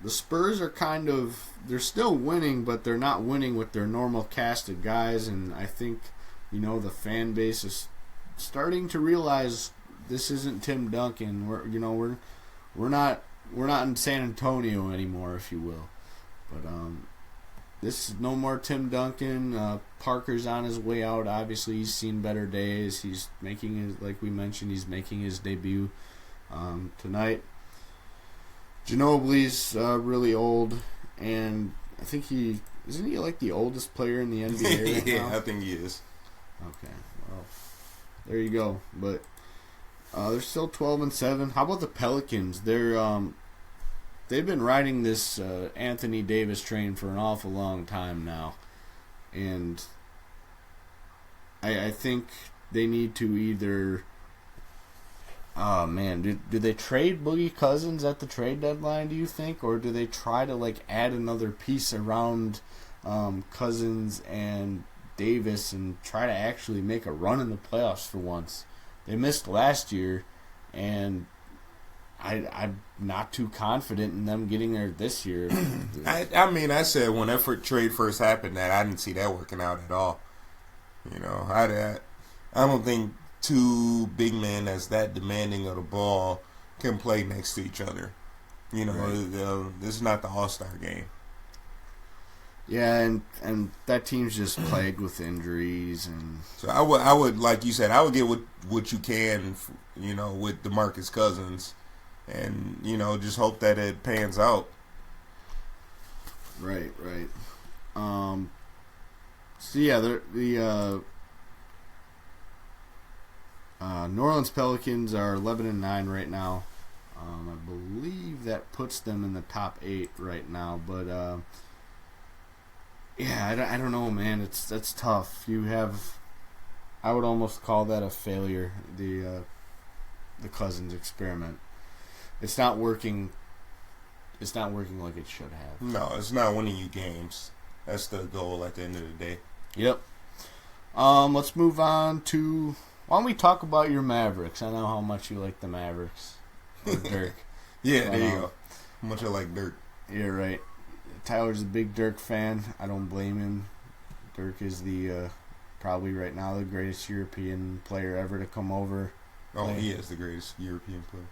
The Spurs are they're still winning, but they're not winning with their normal cast of guys, and I think, the fan base is starting to realize this isn't Tim Duncan. We're not in San Antonio anymore, if you will. But this is no more Tim Duncan. Parker's on his way out. Obviously, he's seen better days. He's making he's making his debut tonight. Ginobili's really old, and I think isn't he like the oldest player in the NBA right yeah, now? I think he is. Okay, well, there you go. But they're still 12-7. How about the Pelicans? They've been riding this Anthony Davis train for an awful long time now, and I think they need to either. Oh man, do they trade Boogie Cousins at the trade deadline? Do you think, or do they try to add another piece around Cousins and Davis and try to actually make a run in the playoffs for once? They missed last year, and I'm not too confident in them getting there this year. I said when that trade first happened that I didn't see that working out at all. I don't think two big men that's that demanding of the ball can play next to each other. This is not the All-Star game. Yeah, and that team's just plagued with injuries, and so I would like you said, I would get what you can, with DeMarcus Cousins, and just hope that it pans out. Right. So yeah, the New Orleans Pelicans are 11-9 right now. I believe that puts them in the top 8 right now, but yeah, I don't know, man. That's tough. I would almost call that a failure. The Cousins experiment. It's not working. It's not working like it should have. No, it's not winning you games. That's the goal at the end of the day. Yep. Let's move on to. Why don't we talk about your Mavericks? I know how much you like the Mavericks. Or Dirk. Yeah, there you go. How much I like Dirk. Yeah, right. Tyler's a big Dirk fan. I don't blame him. Dirk is the probably right now the greatest European player ever to come over. Oh, he is the greatest European player.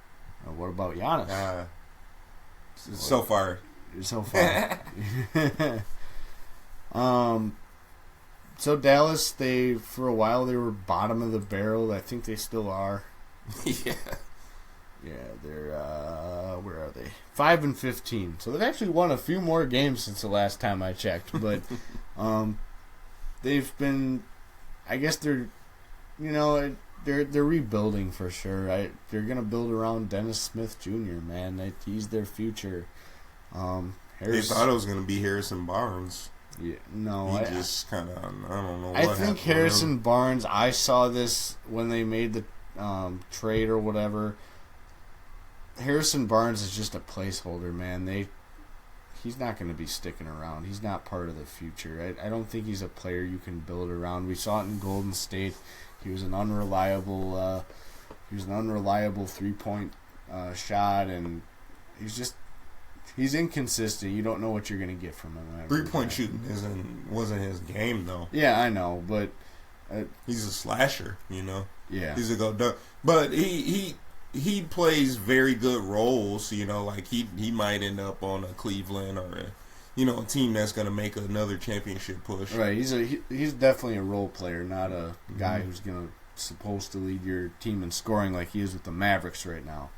What about Giannis? So far. So Dallas, for a while they were bottom of the barrel. I think they still are. Yeah. Yeah, they're where are they? 5-15. So they've actually won a few more games since the last time I checked. But they've been, I guess they're rebuilding for sure. They're gonna build around Dennis Smith Jr. Man, he's their future. They thought it was gonna be Harrison Barnes. Yeah, no, he just kind of I don't know. I think Harrison Barnes. I saw this when they made the trade or whatever. Harrison Barnes is just a placeholder, man. He's not going to be sticking around. He's not part of the future. I don't think he's a player you can build around. We saw it in Golden State. He was an unreliable 3-point shot, and he's inconsistent. You don't know what you're going to get from him. 3-point shooting wasn't his game though. Yeah, I know, but he's a slasher. Yeah, he's a go dunk, but he plays very good roles, like he might end up on a Cleveland or a team that's going to make another championship push. Right, he's definitely a role player, not a guy who's supposed to lead your team in scoring like he is with the Mavericks right now.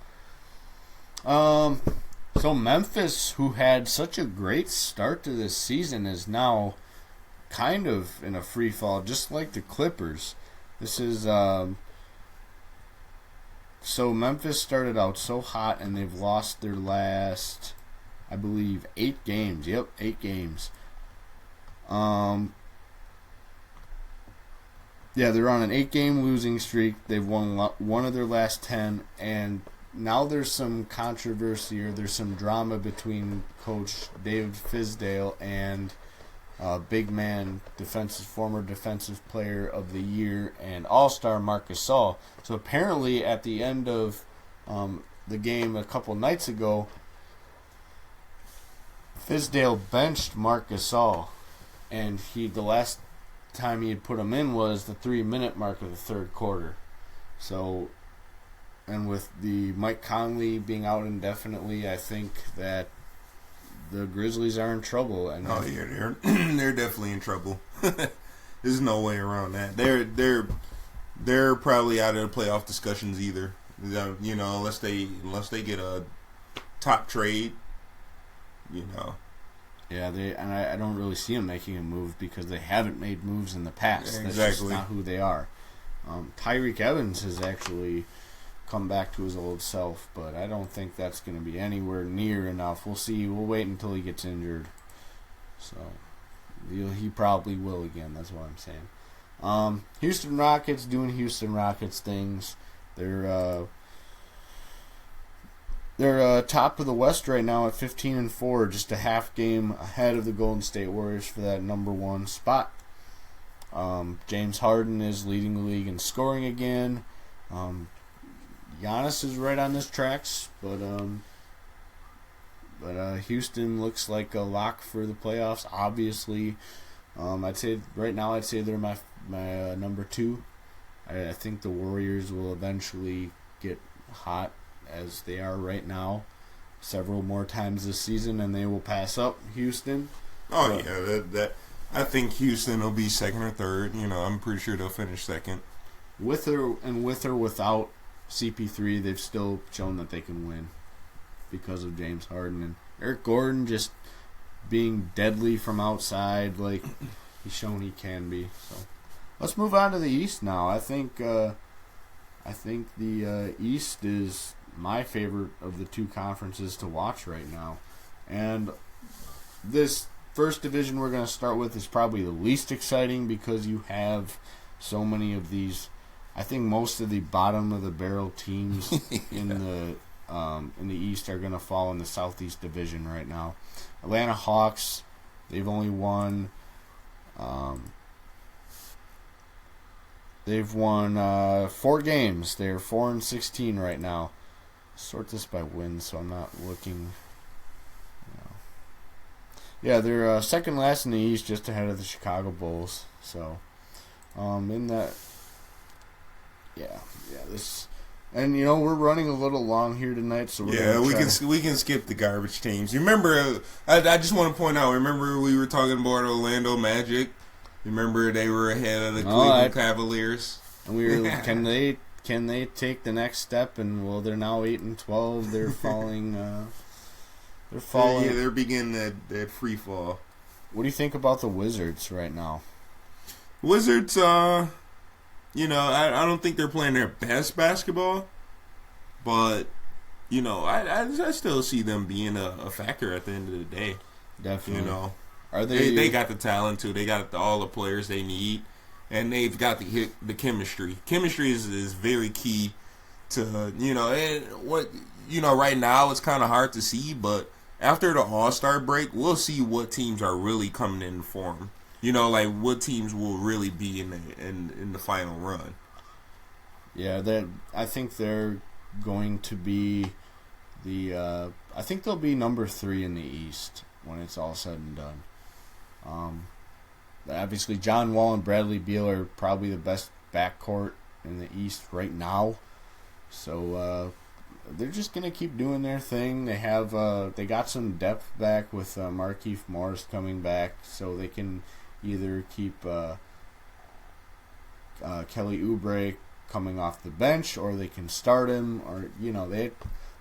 So Memphis, who had such a great start to this season, is now kind of in a free fall, just like the Clippers. This is So Memphis started out so hot, and they've lost their last, I believe, 8 games. Yep, 8 games. Yeah, they're on an 8-game losing streak. They've won one of their last 10, and now there's some controversy or there's some drama between Coach David Fizdale and big man, former defensive player of the year and all-star Marc Gasol. So apparently at the end of the game a couple nights ago, Fizdale benched Marc Gasol, and the last time he had put him in was the 3-minute mark of the third quarter. So, and with the Mike Conley being out indefinitely, I think that the Grizzlies are in trouble. And yeah, they're definitely in trouble. There's no way around that. They're probably out of the playoff discussions either. Unless they get a top trade. Yeah, I don't really see them making a move because they haven't made moves in the past. Exactly. That's just not who they are. Tyreek Evans has actually come back to his old self, but I don't think that's going to be anywhere near enough. We'll see. We'll wait until he gets injured. So he probably will again. That's what I'm saying. Houston Rockets doing Houston Rockets things. They're top of the West right now at 15-4, just a half game ahead of the Golden State Warriors for that number 1 spot. James Harden is leading the league in scoring again. Giannis is right on his tracks, but Houston looks like a lock for the playoffs. Obviously, I'd say they're my number 2. I think the Warriors will eventually get hot as they are right now several more times this season, and they will pass up Houston. Oh, yeah. That I think Houston will be second or third. I'm pretty sure they'll finish second. With or without CP3, they've still shown that they can win because of James Harden and Eric Gordon just being deadly from outside, like he's shown he can be. So let's move on to the East now. I think the East is my favorite of the 2 conferences to watch right now, and this first division we're going to start with is probably the least exciting because you have so many of these. I think most of the bottom of the barrel teams in the East are going to fall in the Southeast Division right now. Atlanta Hawks, they've only won. They've won 4 games. They're 4-16 right now. Sort this by wins, so I'm not looking. Yeah, they're second last in the East, just ahead of the Chicago Bulls. So, in that. Yeah, this, and we're running a little long here tonight, so we can skip the garbage teams. You remember? I just want to point out. Remember we were talking about Orlando Magic. Remember they were ahead of the Cleveland Cavaliers. And we were can they take the next step? And they're now 8-12. They're falling. They're falling. Yeah, they're beginning that free fall. What do you think about the Wizards right now? Wizards, I don't think they're playing their best basketball, but, I still see them being a factor at the end of the day. Definitely. Are they got the talent, too. They got all the players they need, and they've got the chemistry. Chemistry is very key to, right now it's kind of hard to see, but after the All-Star break, we'll see what teams are really coming in form. What teams will really be in the final run. Yeah, I think they're going to be I think they'll be number 3 in the East when it's all said and done. Obviously, John Wall and Bradley Beal are probably the best backcourt in the East right now. So they're just gonna keep doing their thing. They got some depth back with Markieff Morris coming back, so they can either keep Kelly Oubre coming off the bench, or they can start him, or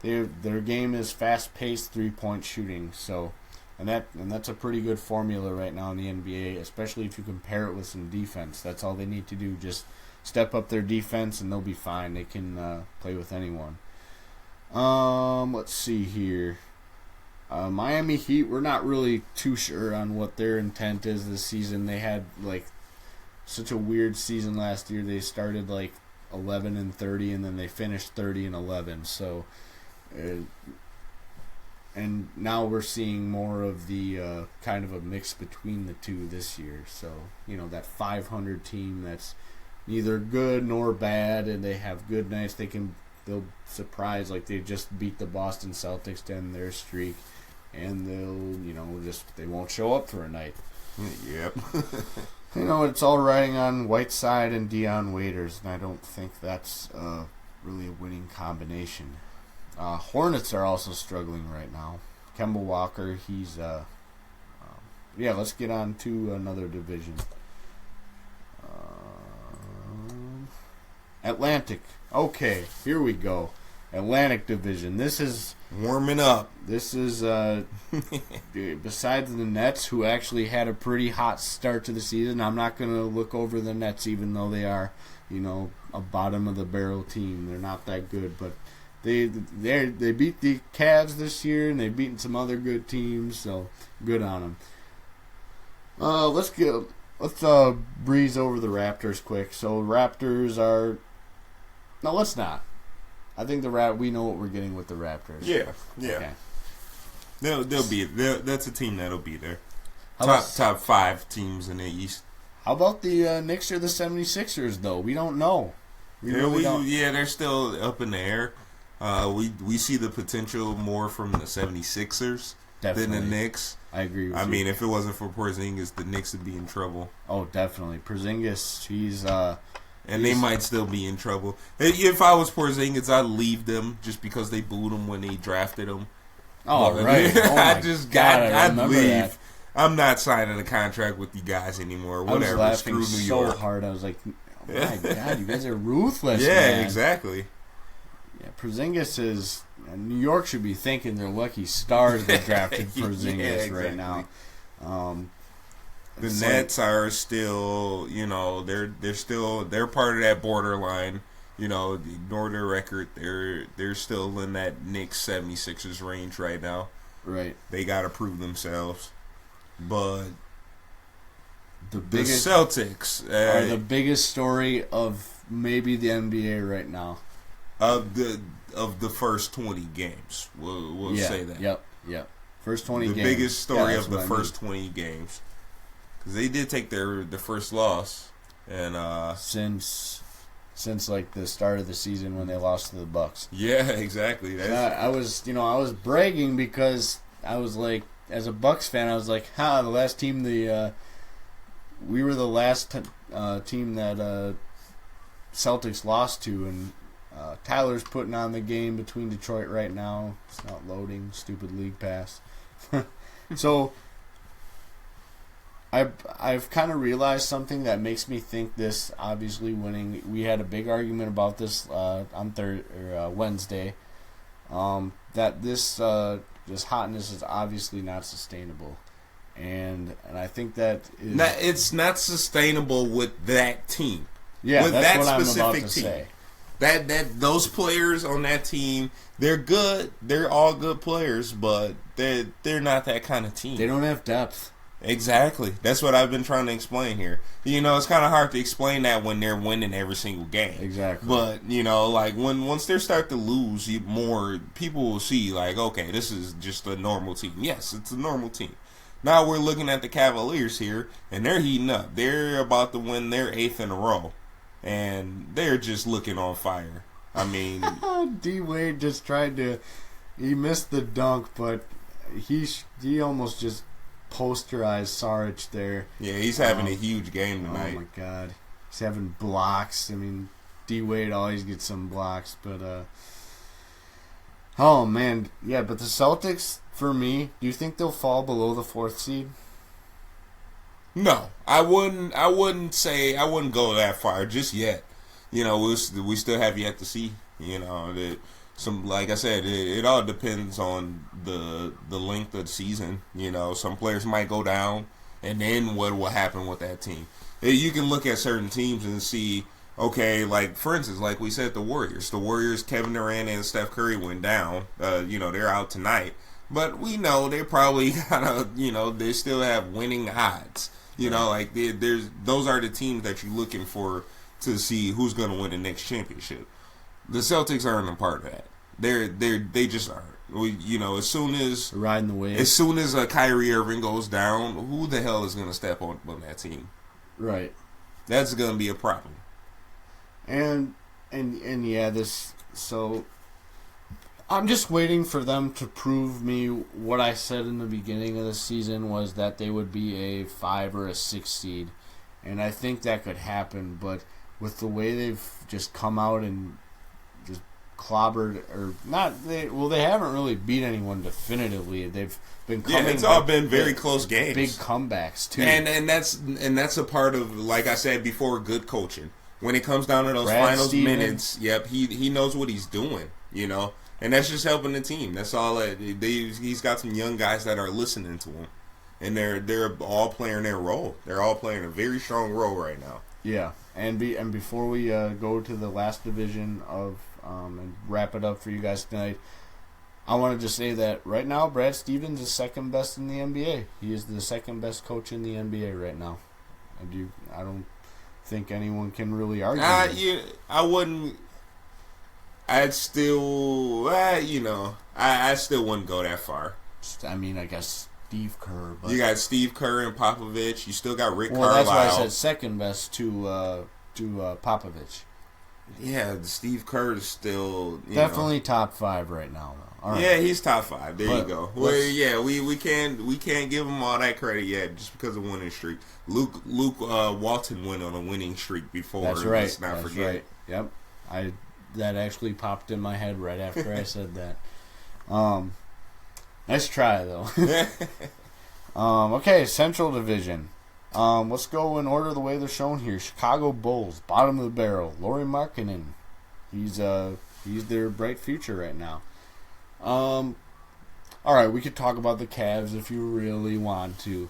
their game is fast-paced 3-point shooting. So, and that's a pretty good formula right now in the NBA, especially if you compare it with some defense. That's all they need to do, just step up their defense, and they'll be fine. They can play with anyone. Let's see here. Miami Heat, we're not really too sure on what their intent is this season. They had such a weird season last year. They started 11-30, and then they finished 30-11. So, and now we're seeing more of the kind of a mix between the two this year. So, that 500 team that's neither good nor bad, and they have good nights. They'll surprise, they just beat the Boston Celtics to end their streak. And they'll, they won't show up for a night. Yep. It's all riding on Whiteside and Dion Waiters, and I don't think that's really a winning combination. Hornets are also struggling right now. Kemba Walker, he's, let's get on to another division. Atlantic. Okay, here we go. Atlantic Division. This is warming up. This is besides the Nets, who actually had a pretty hot start to the season. I'm not going to look over the Nets, even though they are, a bottom of the barrel team. They're not that good, but they beat the Cavs this year, and they've beaten some other good teams. So good on them. Let's breeze over the Raptors quick. So Raptors are. No, let's not. I think we know what we're getting with the Raptors. Yeah. Okay. They'll be there. That's a team that'll be there. Top 5 teams in the East. How about the Knicks or the 76ers, though? We don't know. We really don't. Yeah, they're still up in the air. We see the potential more from the 76ers than the Knicks. I agree with you. I mean, if it wasn't for Porzingis, the Knicks would be in trouble. Oh, definitely. Porzingis, and they might still be in trouble. If I was Porzingis, I'd leave them just because they booed him when they drafted him. Oh, but, right. Oh, I'd leave. That. I'm not signing a contract with you guys anymore. Whatever. I was laughing Screw New so York. hard. I was like, oh my God, you guys are ruthless, Yeah, man. exactly. Yeah, Porzingis is... New York should be thanking their lucky stars they drafted Porzingis exactly. right now. The Nets are still, they're part of that borderline. Ignore their record. They're still in that Knicks 76ers range right now. Right. They got to prove themselves. But the Celtics are the biggest story of maybe the NBA right now. Of the first 20 games. We'll say that. Yep. First 20 games. The biggest story of the first 20 games. Because they did take their first loss, and since like the start of the season when they lost to the Bucks. Yeah, exactly. I was bragging because I was like, as a Bucks fan, I was like, the last team we were the last team that Celtics lost to, and Tyler's putting on the game between Detroit right now. It's not loading. Stupid league pass. So I've kind of realized something that makes me think this obviously winning. We had a big argument about this on Wednesday. That this hotness is obviously not sustainable, and I think that it's not sustainable with that team. Yeah, with that's that what specific I'm about to team. say. That those players on that team, they're good. They're all good players, but they're not that kind of team. They don't have depth. Exactly. That's what I've been trying to explain here. It's kind of hard to explain that when they're winning every single game. Exactly. But, like once they start to lose, more people will see, like, okay, this is just a normal team. Yes, it's a normal team. Now we're looking at the Cavaliers here, and they're heating up. They're about to win their 8th in a row, and they're just looking on fire. I mean... D-Wade just tried to... He missed the dunk, but he almost just... posterized Saric there. Yeah, he's having a huge game tonight. Oh my God, he's having blocks. I mean, D-Wade always gets some blocks, but oh man, yeah. But the Celtics, for me, do you think they'll fall below the 4th seed? No, I wouldn't go that far just yet. We still have yet to see. Like I said, it all depends on the length of the season. Some players might go down, and then what will happen with that team? You can look at certain teams and see, okay, like for instance, like we said, the Warriors. The Warriors, Kevin Durant and Steph Curry went down. They're out tonight, but we know they probably they still have winning odds. Those are the teams that you're looking for to see who's going to win the next championship. The Celtics aren't a part of that. They just aren't. As soon as riding the wave. As soon as Kyrie Irving goes down, who the hell is going to step on that team? Right. That's going to be a problem. And yeah, so I'm just waiting for them to prove me what I said in the beginning of the season was that they would be a 5 or a 6 seed, and I think that could happen. But with the way they've just come out and just clobbered, or not, they haven't really beat anyone definitively. They've been coming. Yeah, it's all been very close games, big comebacks too. And that's a part of, like I said before, good coaching. When it comes down to those Brad finals Stevens. minutes, yep, he knows what he's doing, and that's just helping the team. That's all. He's got some young guys that are listening to him, and they're all playing their role. They're all playing a very strong role right now. Yeah, and before we go to the last division of and wrap it up for you guys tonight, I wanted to say that right now Brad Stevens is second best in the NBA. He is the second best coach in the NBA right now. I don't think anyone can really argue. I wouldn't. I'd still, I still wouldn't go that far. I mean, I guess Steve Kerr. But you got Steve Kerr and Popovich. You still got Rick well, Carlisle. that's why I said second best to Popovich. Yeah, Steve Kerr is still definitely top 5 right now, though. All right. Yeah, he's top 5. There you go. Well, yeah, we can't give him all that credit yet just because of winning streak. Luke Walton went on a winning streak before. That's right. Let's not forget. Right. Yep. That actually popped in my head right after I said that. Nice try though. Okay, Central Division. Let's go in order the way they're shown here. Chicago Bulls, bottom of the barrel. Lauri Markkanen. He's their bright future right now. All right, we could talk about the Cavs if you really want to.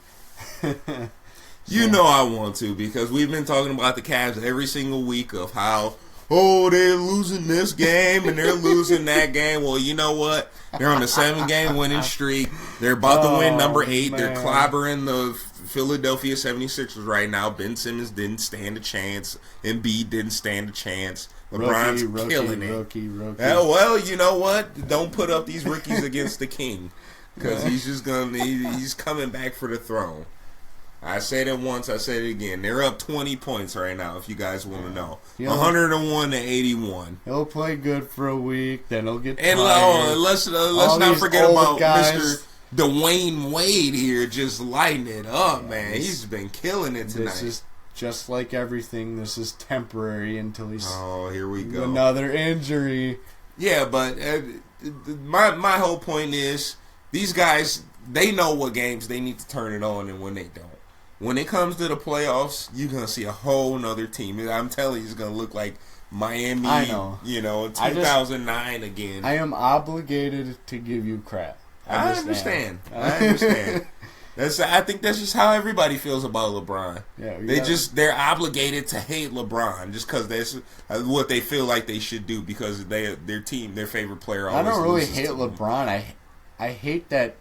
You know I want to, because we've been talking about the Cavs every single week of how, they're losing this game and they're losing that game. Well, you know what? They're on a 7-game winning streak. They're about to win number 8. Man. They're clobbering the Philadelphia 76ers right now. Ben Simmons didn't stand a chance. Embiid didn't stand a chance. LeBron's killing it. Rookie. Well, you know what? Don't put up these rookies against the king, because he's coming back for the throne. I said it once, I said it again. They're up 20 points right now, if you guys want to know. 101 to 81. He'll play good for a week, then he'll get tired. And let's not forget about Mr. Dwayne Wade here, just lighting it up, man. He's been killing it tonight. This is just like everything. This is temporary until he's... Oh, here we go. Another injury. Yeah, but my whole point is, these guys, they know what games they need to turn it on and when they don't. When it comes to the playoffs, you're going to see a whole nother team. I'm telling you, it's going to look like Miami, I know. 2009 again. I am obligated to give you crap. I understand. I think that's just how everybody feels about LeBron. Yeah, they're obligated to hate LeBron just because that's what they feel like they should do, because their team, their favorite player always loses. I don't really hate to LeBron. I hate that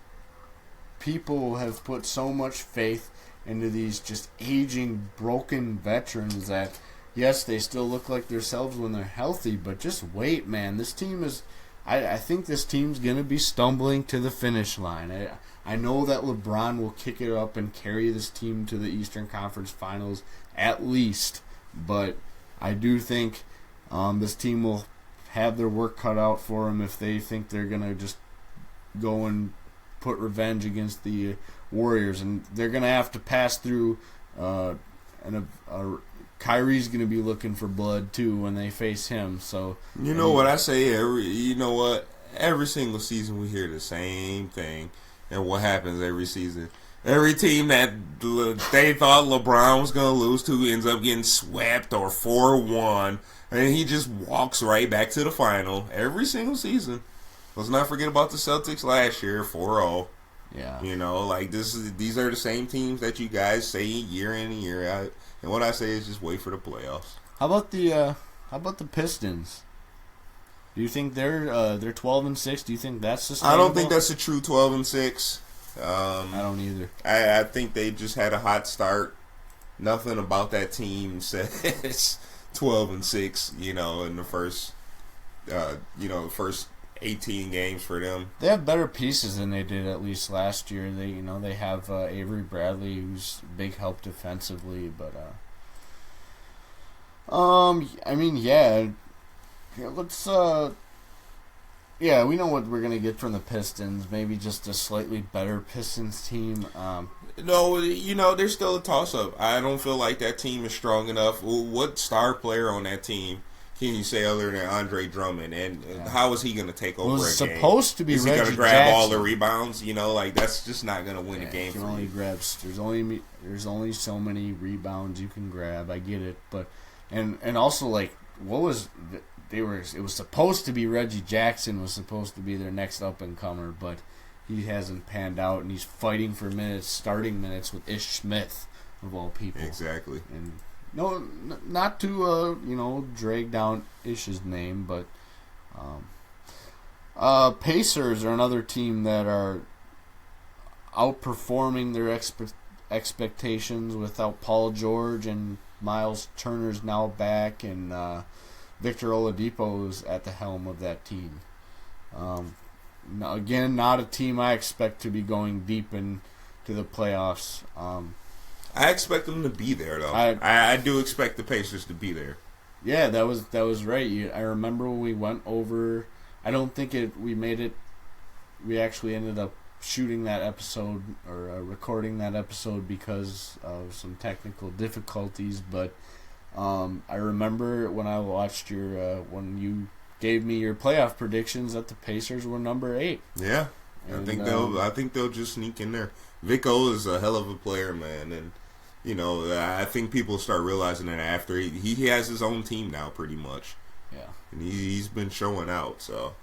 people have put so much faith into these just aging, broken veterans that, yes, they still look like themselves when they're healthy, but just wait, man. This team is... I think this team's going to be stumbling to the finish line. I know that LeBron will kick it up and carry this team to the Eastern Conference Finals at least, but I do think this team will have their work cut out for them if they think they're going to just go and put revenge against the Warriors, and they're going to have to pass through Kyrie's going to be looking for blood too when they face him. So you know what I say? Every single season we hear the same thing, and what happens every season? Every team that they thought LeBron was going to lose to ends up getting swept or 4-1, and he just walks right back to the final every single season. Let's not forget about the Celtics last year, 4-0. Yeah. These are the same teams that you guys say year in and year out. And what I say is just wait for the playoffs. How about the Pistons? Do you think they're 12-6? Do you think that's sustainable? I don't think that's a true 12-6. I don't either. I think they just had a hot start. Nothing about that team says 12-6. In the first 18 games for them. They have better pieces than they did at least last year. They have Avery Bradley, who's a big help defensively, but we know what we're gonna get from the Pistons. Maybe just a slightly better Pistons team. No, there's still a toss-up. I don't feel like that team is strong enough. What star player on that team can you say other than Andre Drummond? And how is he going to take over a game? It's supposed to be Is he going to grab all the rebounds? That's just not going to win a game for you. There's only so many rebounds you can grab. I get it, but and also it was supposed to be Reggie Jackson was supposed to be their next up and comer, but he hasn't panned out, and he's fighting for starting minutes with Ish Smith of all people. Exactly. And no, not to drag down Ish's name, but Pacers are another team that are outperforming their expectations without Paul George, and Miles Turner's now back, and Victor Oladipo is at the helm of that team. Again, not a team I expect to be going deep into the playoffs. I expect them to be there, though. I do expect the Pacers to be there. Yeah, that was right. I remember when we went over. I don't think we made it. We actually ended up shooting that episode or recording that episode because of some technical difficulties. But I remember when I watched when you gave me your playoff predictions that the Pacers were number 8. Yeah, and, I think they'll just sneak in there. Vic O is a hell of a player, man, and I think people start realizing that after he has his own team now, pretty much. Yeah, and he's been showing out, so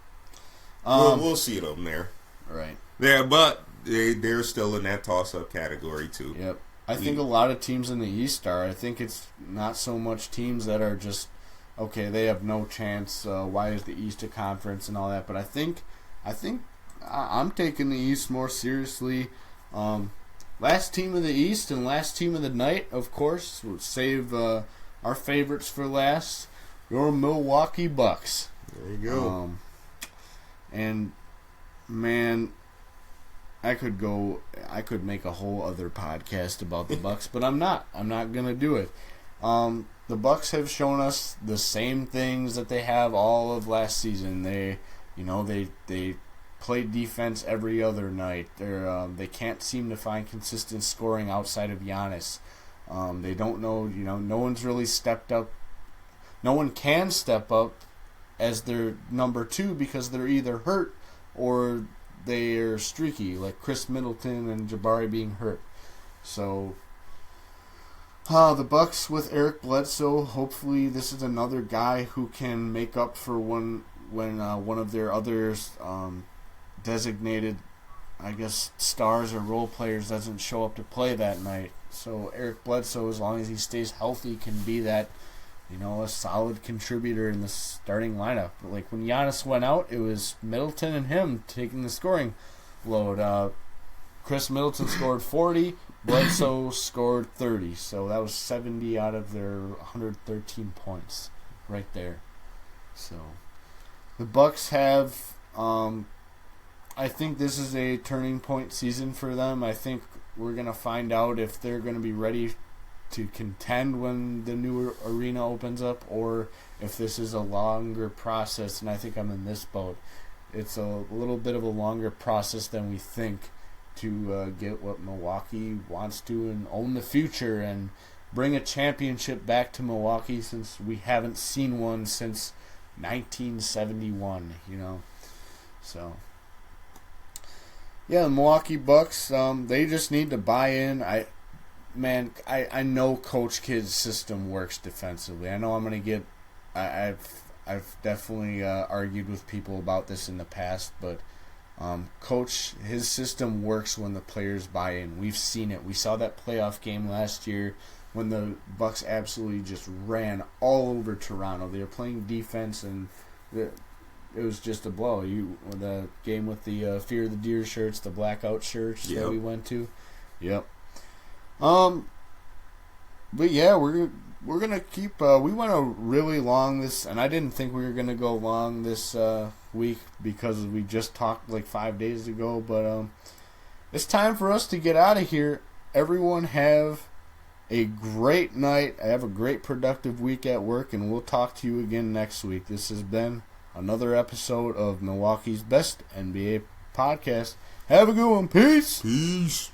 we'll see them there. Right. Yeah, but they're still in that toss-up category too. Yep. I think a lot of teams in the East are. I think it's not so much teams that are just okay. They have no chance. Why is the East a conference and all that? But I think I'm taking the East more seriously. Last team of the East and last team of the night, of course. We'll save our favorites for last. Your Milwaukee Bucks. There you go. And man, I could make a whole other podcast about the Bucks, but I'm not gonna do it. The Bucks have shown us the same things that they have all of last season. They play defense every other night. They can't seem to find consistent scoring outside of Giannis. They don't know. No one's really stepped up. No one can step up as their number 2 because they're either hurt or they're streaky, like Chris Middleton and Jabari being hurt. So, the Bucks with Eric Bledsoe, hopefully this is another guy who can make up for when one of their others designated, I guess, stars or role players doesn't show up to play that night. So Eric Bledsoe, as long as he stays healthy, can be that, a solid contributor in the starting lineup. Like when Giannis went out, it was Middleton and him taking the scoring load. Chris Middleton scored 40, Bledsoe scored 30. So that was 70 out of their 113 points right there. So the Bucks have, I think this is a turning point season for them. I think we're going to find out if they're going to be ready to contend when the new arena opens up, or if this is a longer process, and I think I'm in this boat. It's a little bit of a longer process than we think to get what Milwaukee wants to and own the future and bring a championship back to Milwaukee, since we haven't seen one since 1971, So, yeah, the Milwaukee Bucks, they just need to buy in. I know Coach Kidd's system works defensively. I know I'm going to get... I've definitely argued with people about this in the past, but Coach, his system works when the players buy in. We've seen it. We saw that playoff game last year when the Bucks absolutely just ran all over Toronto. They were playing defense, and it was just a blow. The game with the Fear of the Deer shirts, the blackout shirts that we went to. Yep. But yeah, we're gonna keep. We went a really long and I didn't think we were gonna go long this week because we just talked like 5 days ago. But it's time for us to get out of here. Everyone have a great night. Have a great productive week at work, and we'll talk to you again next week. This has been another episode of Milwaukee's Best NBA Podcast. Have a good one. Peace. Peace.